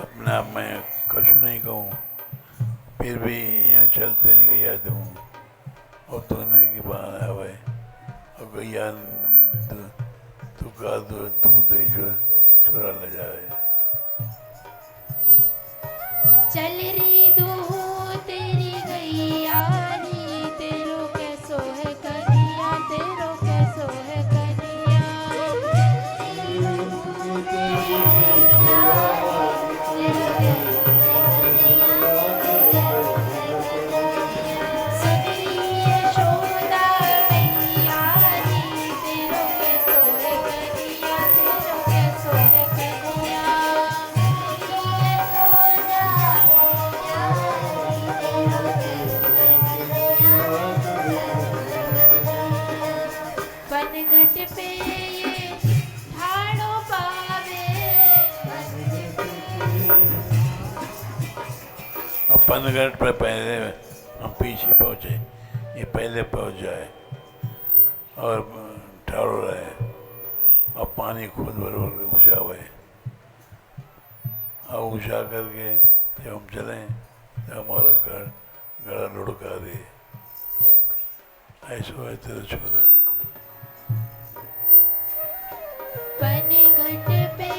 अपने आप में कुछ नहीं कहूँ, फिर भी यहाँ चल तेरी गैया दूँ और तूने की बात आवे और गैया तू का दूध दे जो चुरा ले जाए। चल री दूहो तेरी गैया री, तेरो कैसो है कन्हैया, तेरो कैसो है कन्हैया, सुनरी यशोदा मैया री, तेरो कैसो है कन्हैया, तेरो कैसो है कन्हैया, बनघट पे ये ठाड़ो पावे, और पनगढ़ पर पहले हम पीछे पहुँचे, ये पहले पहुँच जाए और ठाड़ो रहे और पानी खुद बराबर ऊँचा हुए और ऊँचा करके जब हम चलें हमारा गला लुढ़का दे, ऐसा है तेरा छोरा। पन घट पे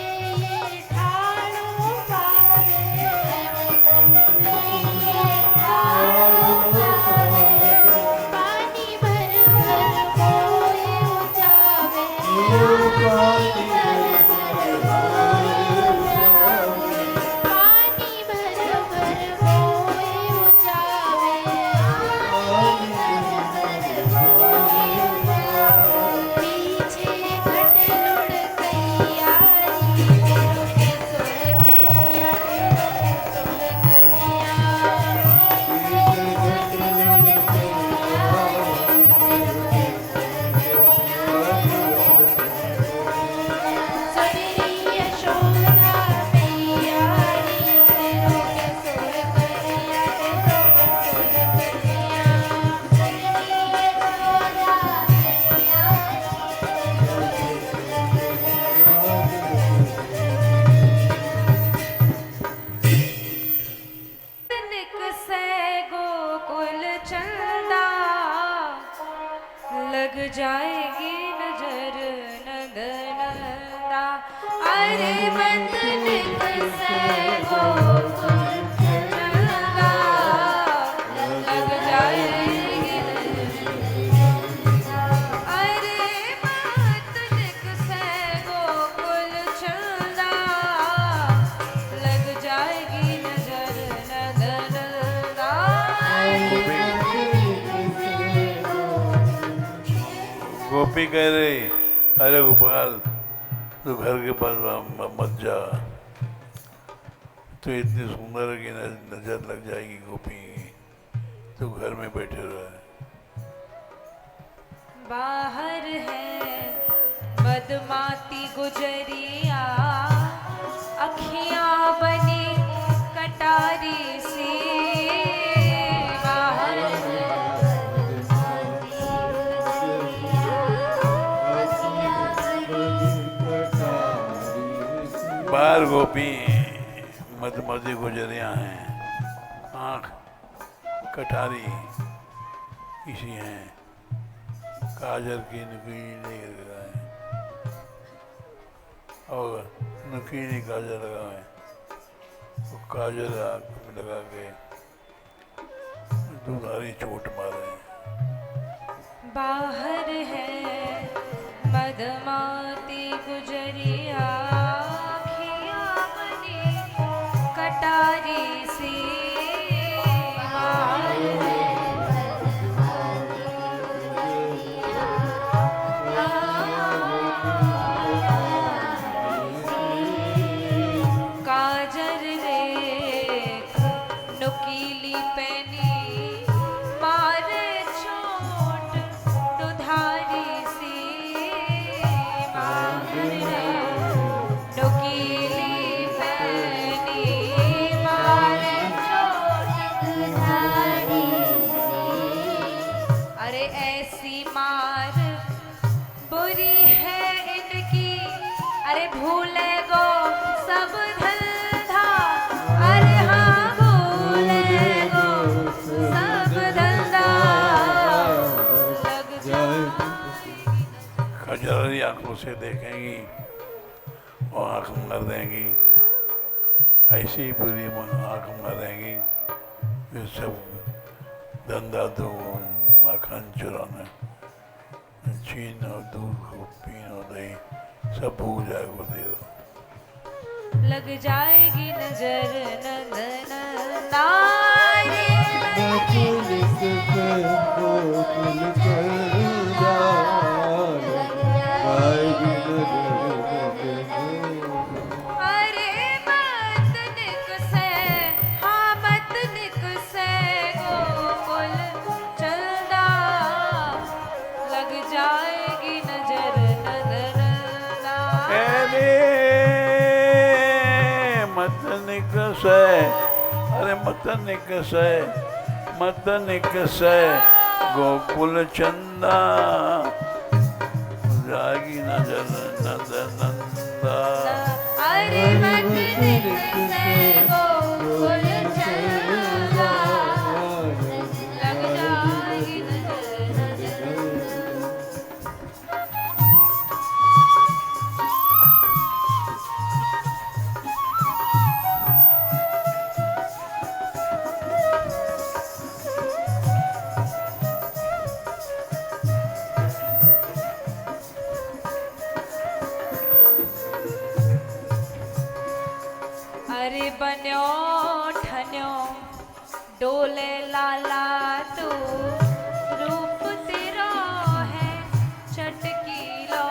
ये ठाड़ो पावे, पानी भर भर मोए उचावे, पानी भर भर मोए उचावे, पीछे घट लुढ़ गैया री, तेरो के सोह कन्या, तेरो के सोह कन्या, सुंदरी यशोदा मैया री, तेरो के सोह कन्या, तेरो के सोह कन्या, निक से गोकुल चंदा, लग जाएगी नजर नंदनंदा। अरे मत निक से गोकुल चंदा, लग जाएगी अरे मत निक से गोकुल चंदा, लग जाएगी नजर नंदनंदा। गोपी कह रही, अरे गोपाल तू घर के पास मत जा, तो इतनी सुंदर है कि नजर लग जाएगी गोपी, तू घर में बैठे रहे। बाहर है मदमाती गुजरिया, अखियां बनी कटारी सी, बाहर बाहर गोपी मधुमती गुजरियाँ हैं, आँख कटारी किसी हैं, काजल की नुकीली लगाए और नुकीली काजल लगाए, वो काजल आँख में लगा के तुम्हारी चोट मारे। बाहर है मदमाती गुजरिया, अखियां बनी कटारी सी, बाहर है काजर देख नुकीली पैनी, मारे चोट दुधारी सी, बाहर है नुकीली पैनी, मारे चोट दुधारी सी। अरे ऐसी मार बुरी है इनकी, अरे भूले गो सब धंधा, अरे हाँ भूले गो सब धंधा, लग जाए खजरारी आंखों से देखेंगी और आंख मार देंगी, ऐसी बुरी आंख मारेंगी फिर सब धंधा दो, माखन चुराना, छीन और दूध को पीन और दही सब भूल जाएगा दे दो। लग जाएगी नजर नंदनंदा, रे अरे मत निक से, हाँ मत निक से गोकुल चंदा, लग जाएगी नजर नंदनंदा। मत निकसे, अरे मत निकसे, मत निकसे गोकुल चंदा, जाएगी नजर नंदनंदा। अरे मत निक से गोकुल चंदा, डोले लाला तू रूप तेरा है चटकीला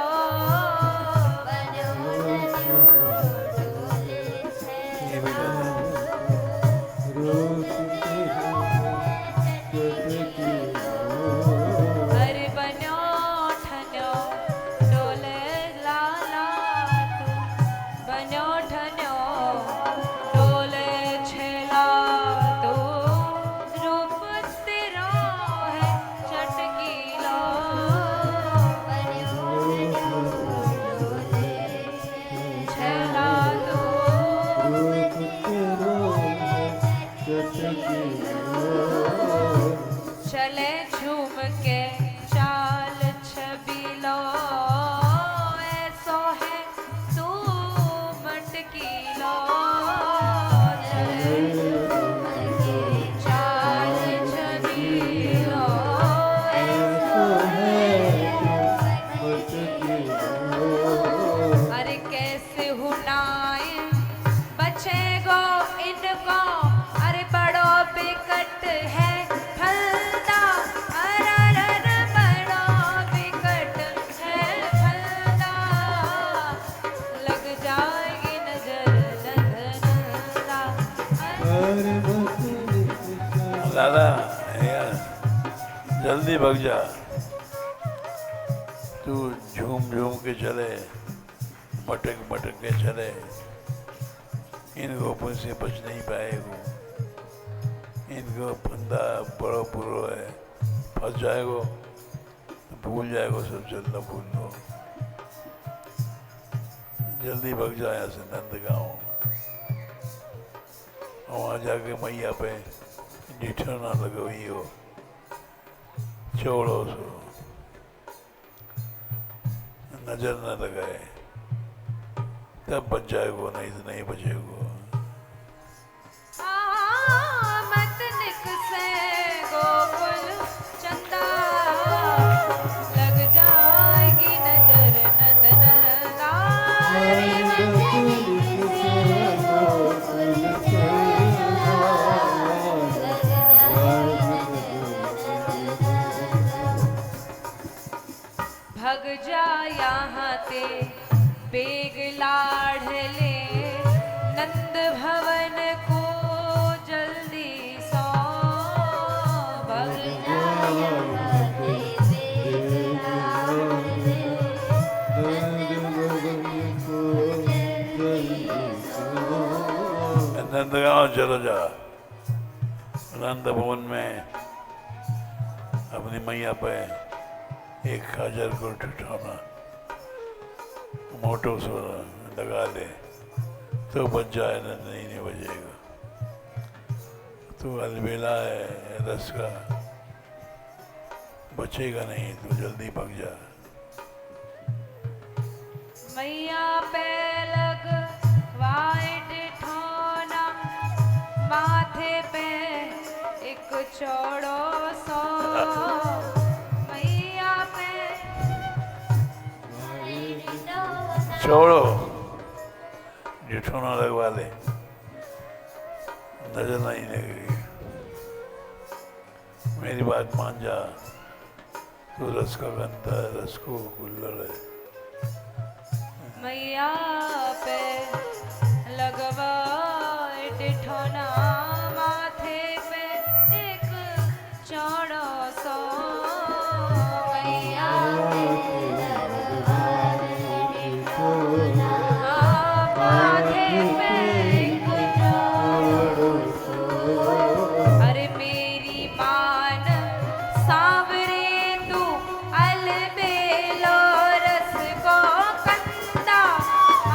अरे बनो ठनो डोले लाला तू बनो ठनो डोले छेला तू रूप तेरा है चटकीला छेला तू चले झूम के चाल छबीलो ऐसो है तू मटकीलो चले झूम के चाल छबीलो ऐसो है अरे कैसे हुनाए बचेगो इनको अरे बड़ो बिकट है फलदा अररर बड़ो बिकट है फलदा लग जाएगी नजर नंदनला दादा यार जल्दी भग जा, तू झूम झूम के चले, मटक मटक के चले, इन गोपों से बच नहीं पाएगो, इनको फंदा बड़ो बुरो है, फंस जाएगो तो भूल जाएगो सब चलना भूलना। जल्दी भग जा यहाँ से नंदगांव, और वहाँ जाके मैया पे डिठना लगवी हो, छोड़ो सो, नजर न लगाए, तब बच जाएगो, नहीं तो नहीं बचेगो। मत निकसे गोकुल चंदा लग जाएगी नजर नंदनला भग जा यहाँ ते बेग लाढ़ ले नंद भवन को जल्दी सो भग जा यहाँ ते बेग लाढ़ ले नंदगांव चलो जा, नंद भवन में अपनी मैया पे एक खजर को ठिठौना मोटो सो लगा ले तो बच जाए, न नहीं बचेगा। तो अलबेला है रस का, बचेगा नहीं, तो जल्दी भग जा। मैया पे लग वाइट ठोना माथे पे एक चौड़ो सो मैया पे छोड़ो, जिठोना लगवा ले, नजर नहीं लगेगी। मेरी बात मान जा, तो रस का गंधा रस को कुल्लड़ है। मैया पे लगवा ठोना माथे पे एक चौड़ो सो मैया पे लगवा ठोना माथे पे एक चौड़ो सो अरे मेरी मान सांवरे तू अलबेलो रस को कंदा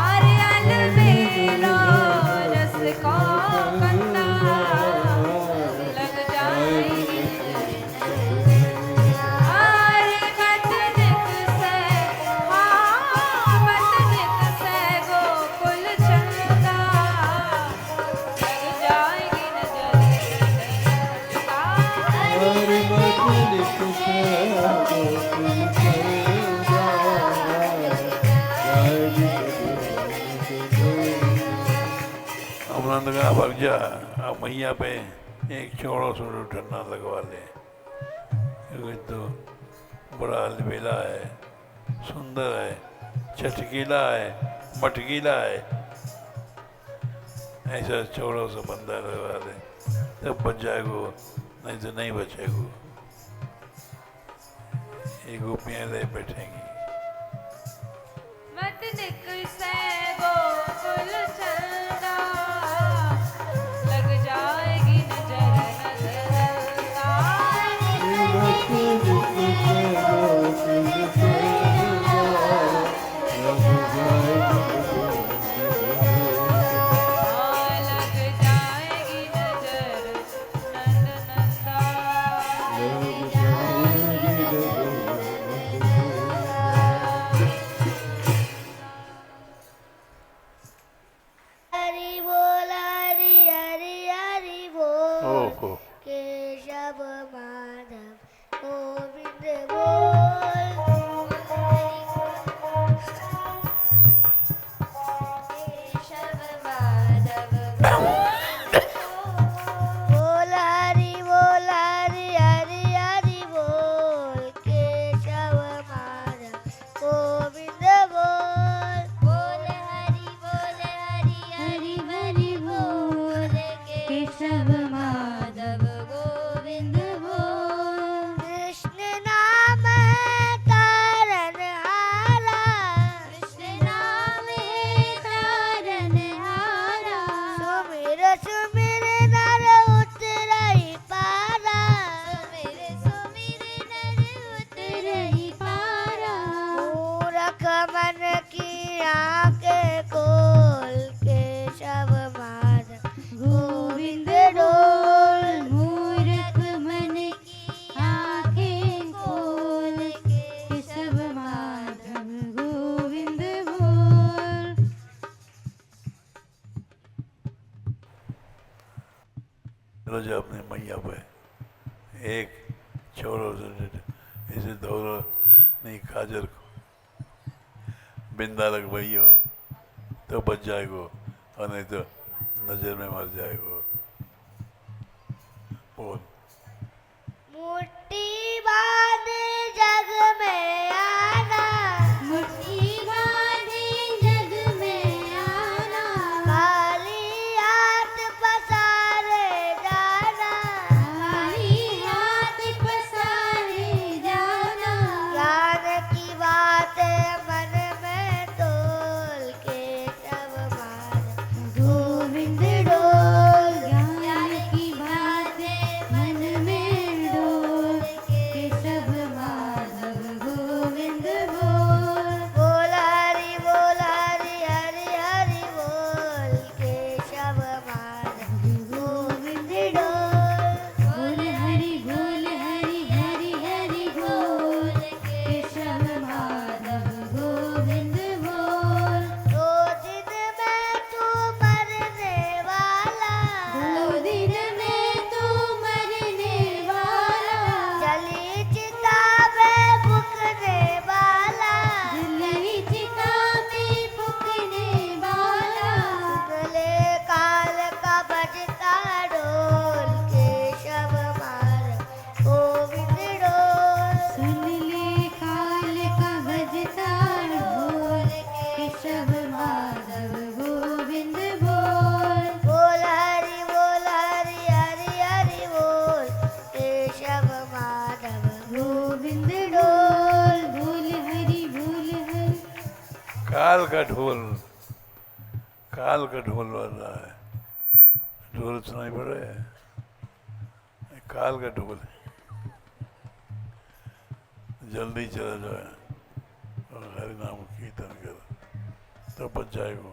अरे अलबेलो रस को कंदा लग जाएगी अरे मत निकसे हाँ मत निकसे गोकुल चंदा लग जाएगी नंदगांव भग जा, अब मैया पे एक छोड़ो छोड़ो ठन्ना लगवा ले, क्योंकि तो बड़ा अलबेला है, सुंदर है, चटकीला है, मटकीला है। ऐसा छोड़ो से बंदा लगवा ले तब बच जाएगो, नहीं तो नहीं बचेगो। ये गोपियाँ ले बैठेंगी। मत निकसे गोकुल चलना, लग जाएगी नजर नजरता। हाँ, लग जाएगी नजर नंद नंदा। हरि बोल हरि हरि हरि बोल ओहो, केशव माधव गोविंद बोल केशव माधव बोल हरि बोल हरि हरि हरि बोल केशव माधव गोविंद बोल बोल हरि हरि हरि बोल केशव माधव गोविंद बोल कृष्ण नाम है तारनहारा कृष्ण नाम है तारनहारा सुमिर सुमिर नर उतरई पारा सुमिर नर उतरई पारा मूरख मन की आंखें खोल केशव माधव गोविंद डोल मूरख मन की आंखें खोल केशव माधव गोविंद बोल रोज अपने मैया पे एक छोड़ो से इसे दौड़ो नहीं काजर को बिंदा लग भई हो तो बच जाएगो, और नहीं तो नजर में मर जाएगो। बोल मुट्ठी बांधे जग में आना मुट्ठी बांधे जग में आना खाली हाथ पसारे जाना खाली हाथ पसारे जाना ज्ञान की बात मन में तोल केशव माधव गोविंद डोल ज्ञान की बातें मन में डोल केशव माधव गोविंद बोल बोल हरि हरि हरि बोल केशव माधव गोविंद डोल बोल हरि हरि हरि बोल केशव माधव गोविंद बोल दो दिन में तू मरने वाला दो दिन में तू मरने वाला जली चिता में फूकने वाला जली चिता में फूकने वाला सुनले काल का बजता ढोल केशव माधव गोविंद डोल सुन ले काल का बजता ढोल केशव माधव गोविंद बोल बोल हरि हरि हरि बोल केशव माधव गोविंद डोल बोल हरि काल का ढोल बज रहा है। ढोल सुनाई पड़ रहा है, काल का ढोल है। जल्दी चला जाए और हरि नाम कीर्तन कर तो बच जाएगो,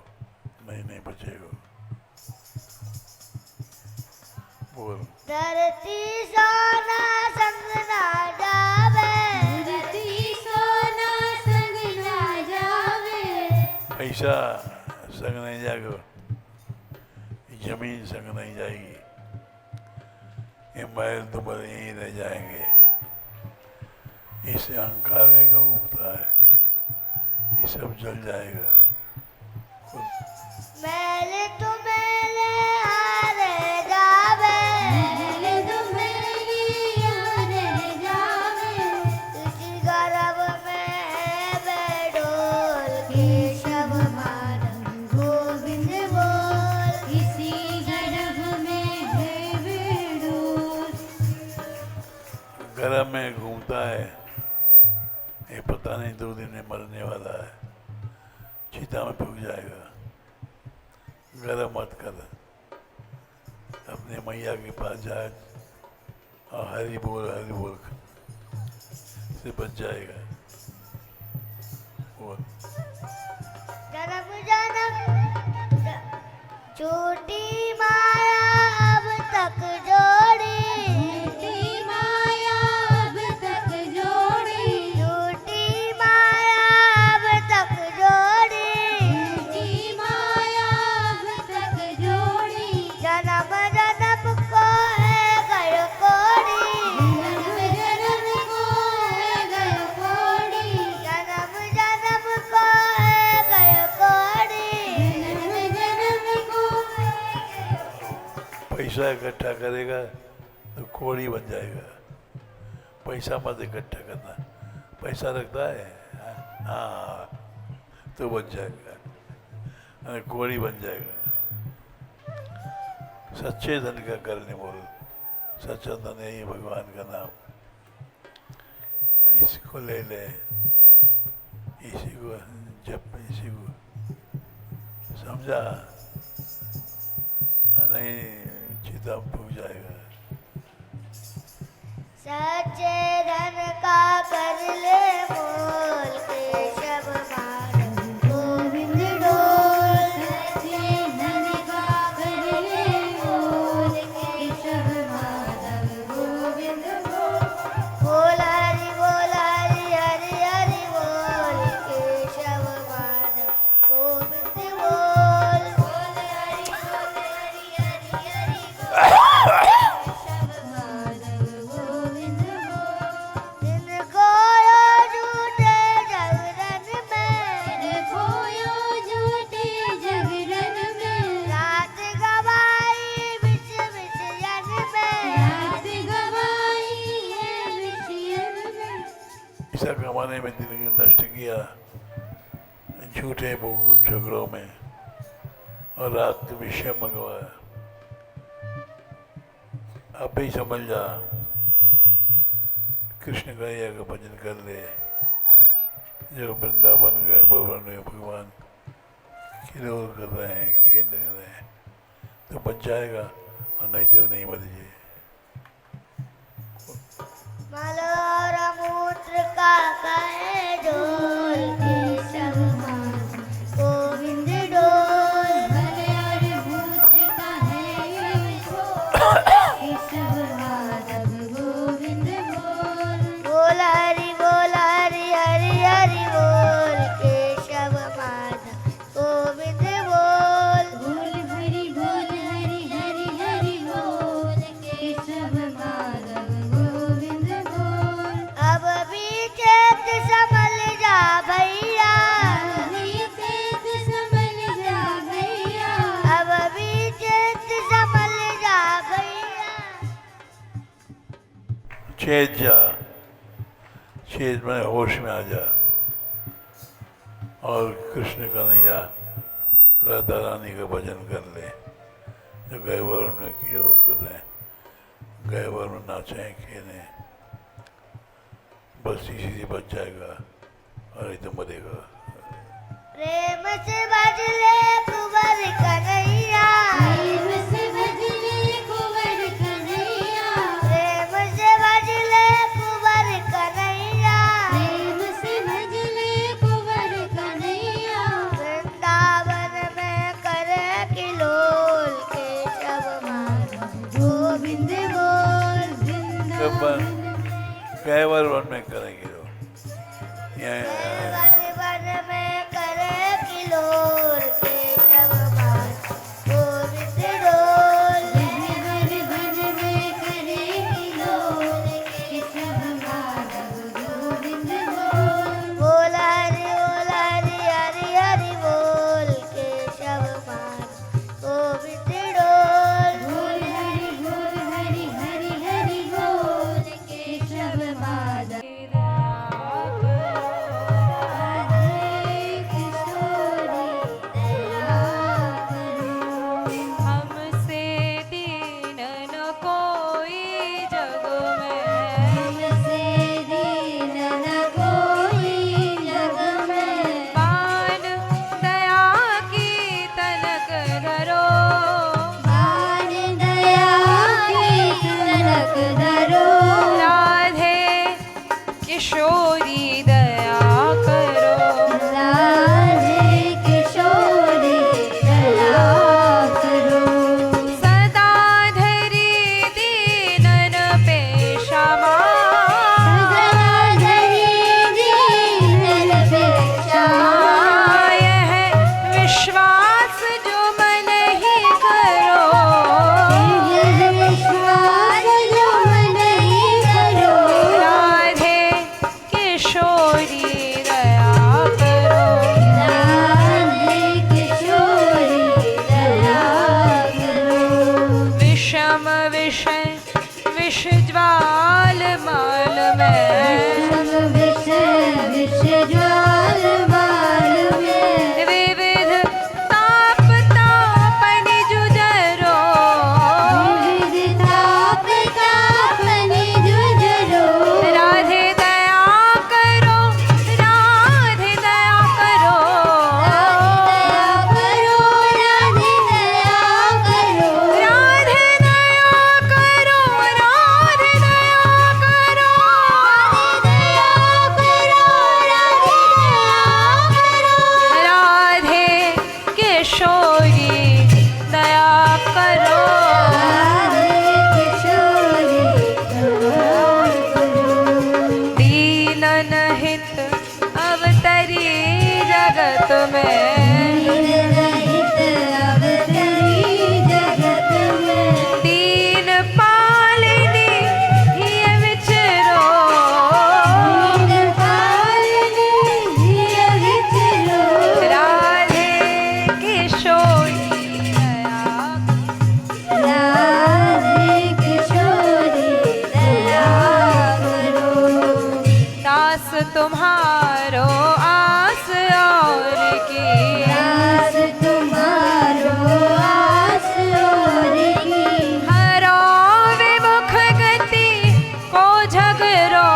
नहीं बचेगो। बोल धरती सोना संग ना जावे धरती सोना संग ना जावे पैसा संग नहीं जाएगा, जमीन संग नहीं जाएगी, ये महल तो बड़े यहीं रह जाएंगे। इस अहंकार में क्यों घूमता है, ये सब जल जाएगा। मैल तो मैल हारे जावे गरम में घूमता है, ये पता नहीं 2 दिन में मरने वाला है, चिता में फूक जाएगा। गरम मत कर, अपने मैया के पास जाए और हरि बोल से बच जाएगा। बोल। जन्म जन्म झूठी माया अब तक जोड़ी, झूठी माया अब तक जोड़ी, झूठी माया अब तक जोड़ी, झूठी माया अब तक जोड़ी, जन्म जन्म को है गय कोड़ी, जन्म जन्म को है गय कोड़ी, जन्म जन्म को है गय कोड़ी। जन्म जन्म को पैसा इकट्ठा करेगा तो कोड़ी बन जाएगा। पैसा मत इकट्ठा करना, पैसा रखता है हाँ तो बन जाएगा, अरे कोड़ी बन जाएगा। सच्चे धन का करने बोल, सच्चा धन है ये भगवान का नाम, इसको ले ले, इसी को जप, इसी को समझा नहीं चिता फूक जाएगा। सच्चे धन का कर ले मोल, केशव माधव गोविंद डोल, सच्चे धन का कर ले मोल, केशव माधव गोविंद बोल, बोल हरि हरि हरि बोल, केशव माधव गोविंद बोल, बोल हरि हरि हरि केशव माधव गोविंद बोल। दिन खोयो झूठे जागरण में, दिन खोयो झूठे जागरण में, रात गवाई विष विषयन में, रात गवाई है विषयन में, पैसा कमाने में जिंदगी नष्ट किया झूठे झगड़ों में और रात को विषय मंगवाया। अब भी समझ जा, कृष्ण कन्हैया का भजन कर ले, जो वृंदावन गए भवन में भगवान खिलौल कर रहे हैं, खेल रहे हैं, तो बच जाएगा और नहीं तो नहीं बचे। मलोर मूत्र का कहे डोल, केशव माधव गोविंद डोल, भले और मूत्र का है ये विषोल, केशव माधव गोविंद बोल, बोल हरि हरि हरि बोल, केशव माधव गोविंद बोल, बोल हरि हरि हरि बोल, केशव माधव गोविंद बोल। अब भी चेत संभल जा भैया, अभी चेत संभल जा भैया, अब भी चेत संभल जा भैया। चेत जा, चेत में होश में आ जा और कृष्ण कन्हैया राधा रानी का भजन कर ले, जो गए वरुण में किए हो कर रहे हैं, गए वरुण नाचे खेले, बस इसी से बच जाएगा और नहीं तो मरेगा। प्रेम से भज ले कुंवर कन्हैया, प्रेम से भज ले कुंवर कन्हैया, प्रेम से भज ले कुंवर कन्हैया, प्रेम से भज ले कुंवर कन्हैया, वृंदावन में करे किलोल, केशव माधव गोविंद बोल, वृंदावन गए वरुण में करेंगे लोग वन में करे किलोल, केशव माधव गोविंद डोल, वन वन में करे किलोल, केशव माधव गोविंद बोल, बोल हरि हरि बोल, केशव माधव गोविंद डोल, बोल हरि हरि बोल, केशव माधव काल माल में विष विष ज्वाल बाल में विविध ताप तापनि जुझरो विविध ताप तापनि जुझरो राधे दया करो राधे दया करो राधे दया करो राधे दया करो राधे दया करो राधे किशोरी दया करो दीनन हित अवतरी जगत में दीन पालिनी हिय विचरो राधे किशोरी दया दास तुम्हारो आस और की हरो विमुख गति को झगरो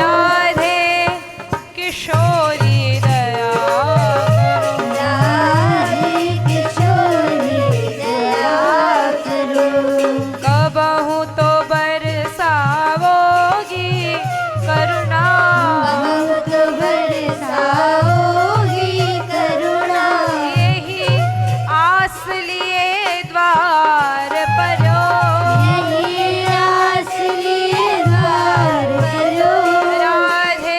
राधे किशोरी दया करो कबहू तो बरसावोगी करुणा यही आस लिए द्वार परो राधे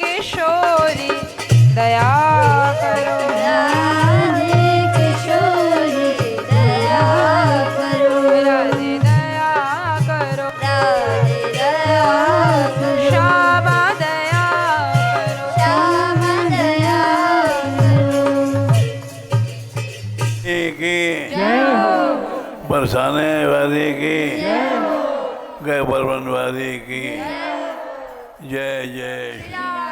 किशोरी दया करो राधे दया करो श्यामा दया करो की बरसाने वाले की गए बलवन वाले की जय जय श्री